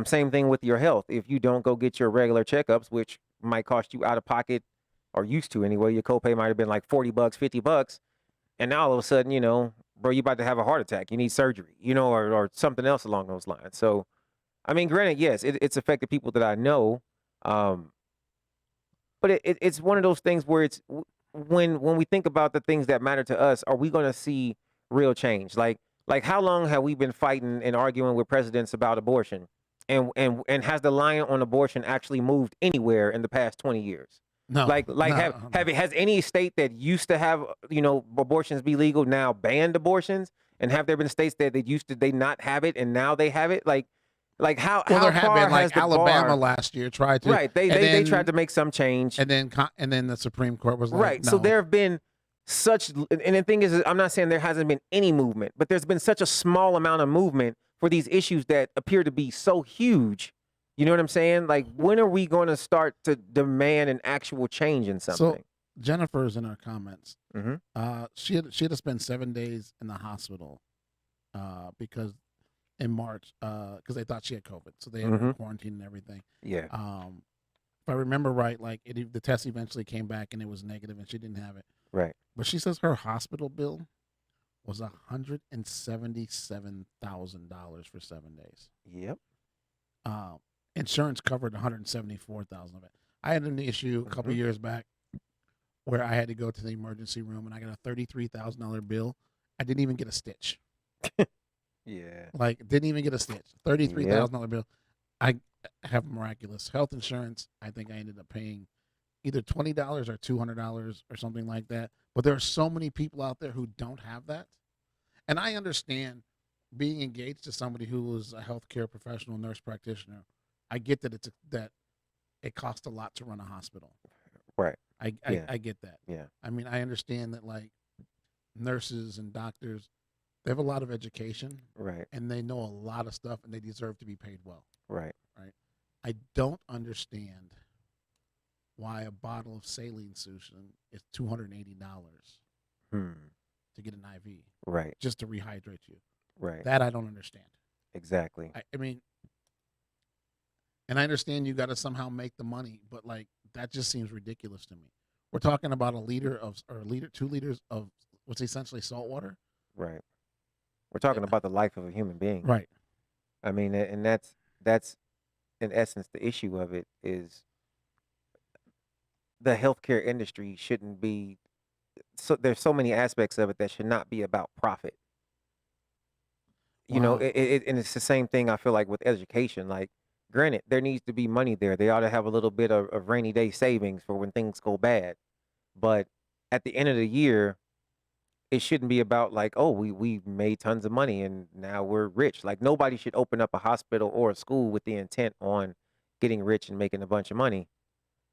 Same thing with your health. If you don't go get your regular checkups, which might cost you out of pocket, or used to anyway, your copay might have been like $40, $50, and now all of a sudden, bro, you're about to have a heart attack. You need surgery, or something else along those lines. So, I mean, granted, yes, it's affected people that I know, but it's one of those things where it's when we think about the things that matter to us, are we going to see real change? Like how long have we been fighting and arguing with presidents about abortion, and has the line on abortion actually moved anywhere in the past 20 years? No. Has any state that used to have abortions be legal now banned abortions, and have there been states that they not have it and now they have it? Like how there how have far been, like has the Alabama bar, last year tried to, right? They tried to make some change, and then the Supreme Court was like, right. no. So there have been such, and the thing is, I'm not saying there hasn't been any movement, but there's been such a small amount of movement for these issues that appear to be so huge. You know what I'm saying? Like, when are we going to start to demand an actual change in something? So Jennifer's in our comments. Mm-hmm. She had to spend 7 days in the hospital because in March, because they thought she had COVID, so they had her quarantined and everything. Yeah. If I remember right, like the test eventually came back and it was negative, and she didn't have it. Right. But she says her hospital bill was $177,000 for 7 days. Yep. Insurance covered $174,000 of it. I had an issue a couple years back where I had to go to the emergency room, and I got a $33,000 bill. I didn't even get a stitch. Yeah. Like, didn't even get a stitch. $33,000 bill. I have miraculous health insurance. I think I ended up paying either $20 or $200 or something like that. But there are so many people out there who don't have that. And I understand being engaged to somebody who is a healthcare professional, nurse practitioner. I get that that it costs a lot to run a hospital. Right. I get that. Yeah. I mean, I understand that like nurses and doctors, they have a lot of education. Right. And they know a lot of stuff, and they deserve to be paid well. Right. Right. I don't understand why a bottle of saline solution is $280 to get an IV. Right. Just to rehydrate you. Right. That I don't understand. Exactly. I mean, and I understand you got to somehow make the money, but like that just seems ridiculous to me. We're talking about 2 liters of what's essentially salt water. Right. We're talking about the life of a human being. Right. I mean, and that's in essence the issue of it is the healthcare industry shouldn't be. So there's so many aspects of it that should not be about profit. You know, Wow. and it's the same thing I feel like with education. Like, granted, there needs to be money there. They ought to have a little bit of rainy day savings for when things go bad. But at the end of the year, it shouldn't be about like, oh, we made tons of money and now we're rich. Like nobody should open up a hospital or a school with the intent on getting rich and making a bunch of money.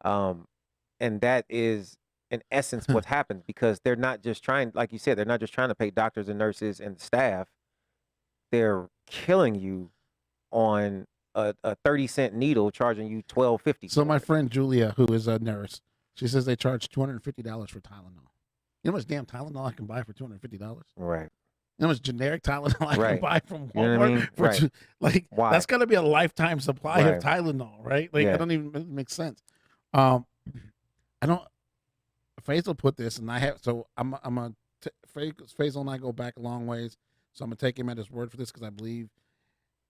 And that is in essence what happens because they're not just trying, like you said, they're not just trying to pay doctors and nurses and staff. They're killing you on a 30-cent needle, charging you $12.50. So my friend Julia, who is a nurse, she says they charge $250 for Tylenol. You know how much damn Tylenol I can buy for $250? Right. You know how much generic Tylenol I can buy from Walmart? You know what I mean? For Right. like, why? That's got to be a lifetime supply Right. of Tylenol, right? Like, Yeah. it doesn't even make sense. I don't. Faisal put this, and I have. So Faisal and I go back a long ways. So I'm gonna take him at his word for this because I believe,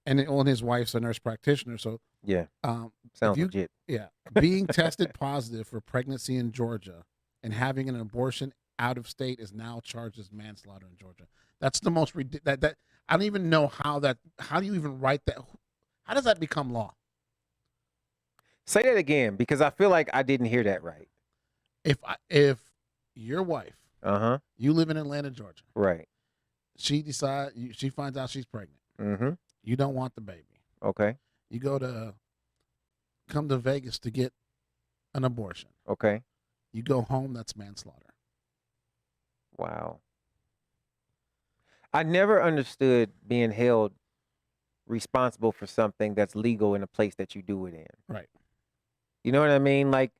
and his wife's a nurse practitioner. So Yeah. Sounds legit. Yeah, being tested positive for pregnancy in Georgia and having an abortion out of state is now charged as manslaughter in Georgia. That's the most that I don't even know how do you even write that? How does that become law? Say that again because I feel like I didn't hear that right. If your wife, Uh-huh. you live in Atlanta, Georgia, Right. she finds out she's pregnant. Mm-hmm. You don't want the baby. Okay. You come to Vegas to get an abortion. Okay. You go home, that's manslaughter. Wow. I never understood being held responsible for something that's legal in a place that you do it in. Right. You know what I mean? Like,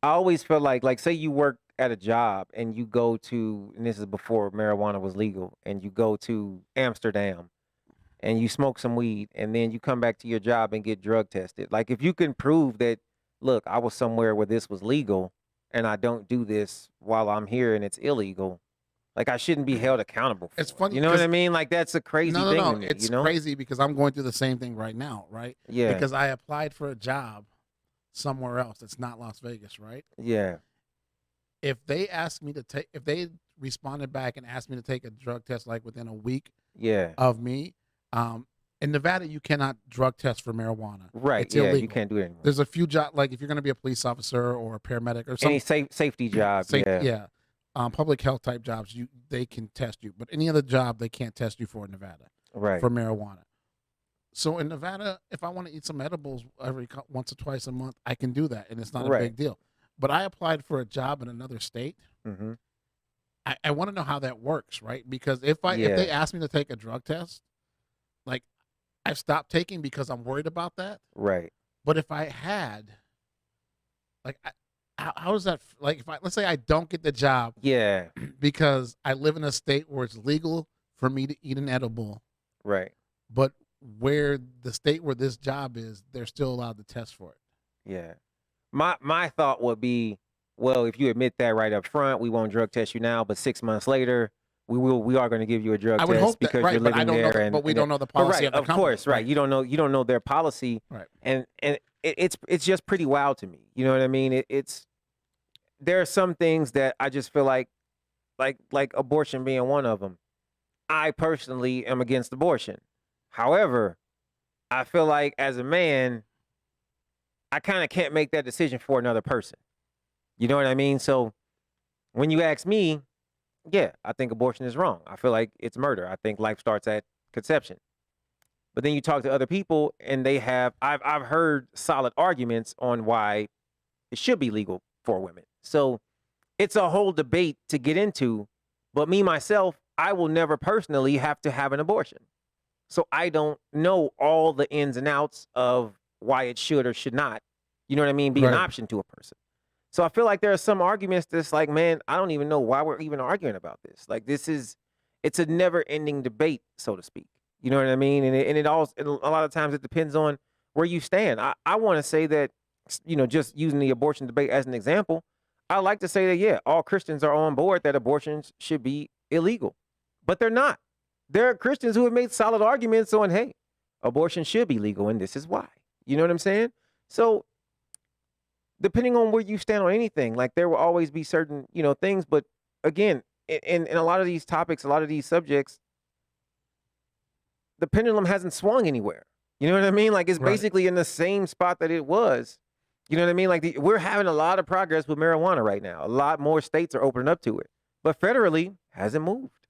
I always feel like say you work at a job and you go to, and this is before marijuana was legal, and you go to Amsterdam and you smoke some weed and then you come back to your job and get drug tested. Like, if you can prove that, look, I was somewhere where this was legal and I don't do this while I'm here and it's illegal, like, I shouldn't be held accountable for It's it. funny You know what I 'cause- mean? Like, that's a crazy thing to me, It's you know? crazy because I'm going through the same thing right now, right? Yeah. Because I applied for a job somewhere else that's not Las Vegas, right? Yeah. If they responded back and asked me to take a drug test like within a week Yeah. of me, in Nevada you cannot drug test for marijuana. Right. It's Yeah. illegal. You can't do it anymore. There's a few jobs, like if you're going to be a police officer or a paramedic or Any something, safety job. Yeah. public health type jobs, they can test you, but any other job they can't test you for in Nevada Right. for marijuana. So in Nevada, if I want to eat some edibles once or twice a month, I can do that, and it's not a Right. big deal. But I applied for a job in another state. Mm-hmm. I want to know how that works, right? Because if they Yeah. ask me to take a drug test, like I've stopped taking because I'm worried about that. Right. But if I had, like, how is that? Like, let's say I don't get the job Yeah. because I live in a state where it's legal for me to eat an edible, Right. but where the state where this job is, they're still allowed to test for it. Yeah. My thought would be, well, if you admit that right up front, we won't drug test you now, but 6 months later, we are going to give you a drug I would test hope that, because right? you're But I living don't know. there, But we don't know the policy of the company. course, right? You don't know their policy, Right. And it's just pretty wild to me. You know what I mean? There are some things that I just feel like abortion being one of them. I personally am against abortion. However, I feel like as a man, I kind of can't make that decision for another person. You know what I mean? So when you ask me, yeah, I think abortion is wrong. I feel like it's murder. I think life starts at conception. But then you talk to other people and they have I've heard solid arguments on why it should be legal for women. So it's a whole debate to get into, but me myself, I will never personally have to have an abortion. So I don't know all the ins and outs of why it should or should not, you know what I mean, be an Right. option to a person. So I feel like there are some arguments that's like, man, I don't even know why we're even arguing about this. Like it's a never ending debate, so to speak. You know what I mean? And a lot of times it depends on where you stand. I want to say that, just using the abortion debate as an example, I like to say that, yeah, all Christians are on board that abortions should be illegal, but they're not. There are Christians who have made solid arguments on, hey, abortion should be legal, and this is why. You know what I'm saying? So depending on where you stand on anything, like there will always be certain, things. But again, in a lot of these topics, a lot of these subjects, the pendulum hasn't swung anywhere. You know what I mean? Like it's Right. basically in the same spot that it was. You know what I mean? Like we're having a lot of progress with marijuana right now. A lot more states are opening up to it, but federally hasn't moved.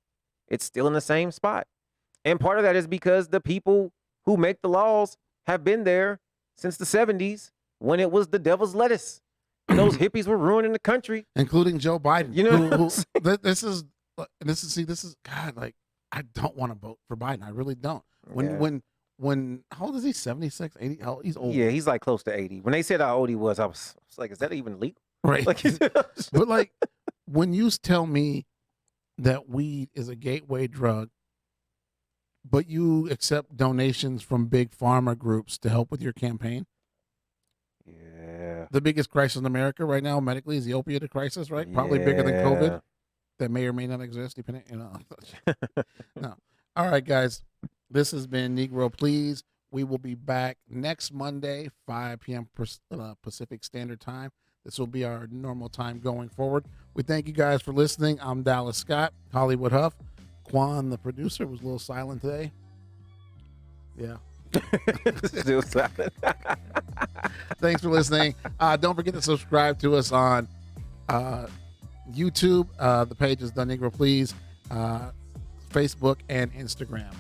It's still in the same spot. And part of that is because the people who make the laws have been there since the 70s when it was the devil's lettuce. And those hippies were ruining the country. Including Joe Biden. You know This is God, like, I don't want to vote for Biden. I really don't. Yeah. When how old is he? 76, 80? He's old. Yeah, he's like close to 80. When they said how old he was, I was like, is that even legal? Right. Like, But like, when you tell me that weed is a gateway drug, but you accept donations from big pharma groups to help with your campaign, yeah. the biggest crisis in America right now medically is the opioid crisis, right? Probably bigger than COVID. That may or may not exist, depending, No. All right, guys. This has been Negro Please. We will be back next Monday, 5 p.m. Pacific Standard Time. This will be our normal time going forward. We thank you guys for listening. I'm Dallas Scott, Hollywood Huff. Quan, the producer, was a little silent today. Yeah. Still silent. Thanks for listening. Don't forget to subscribe to us on YouTube. The page is The Negro Please, Facebook, and Instagram.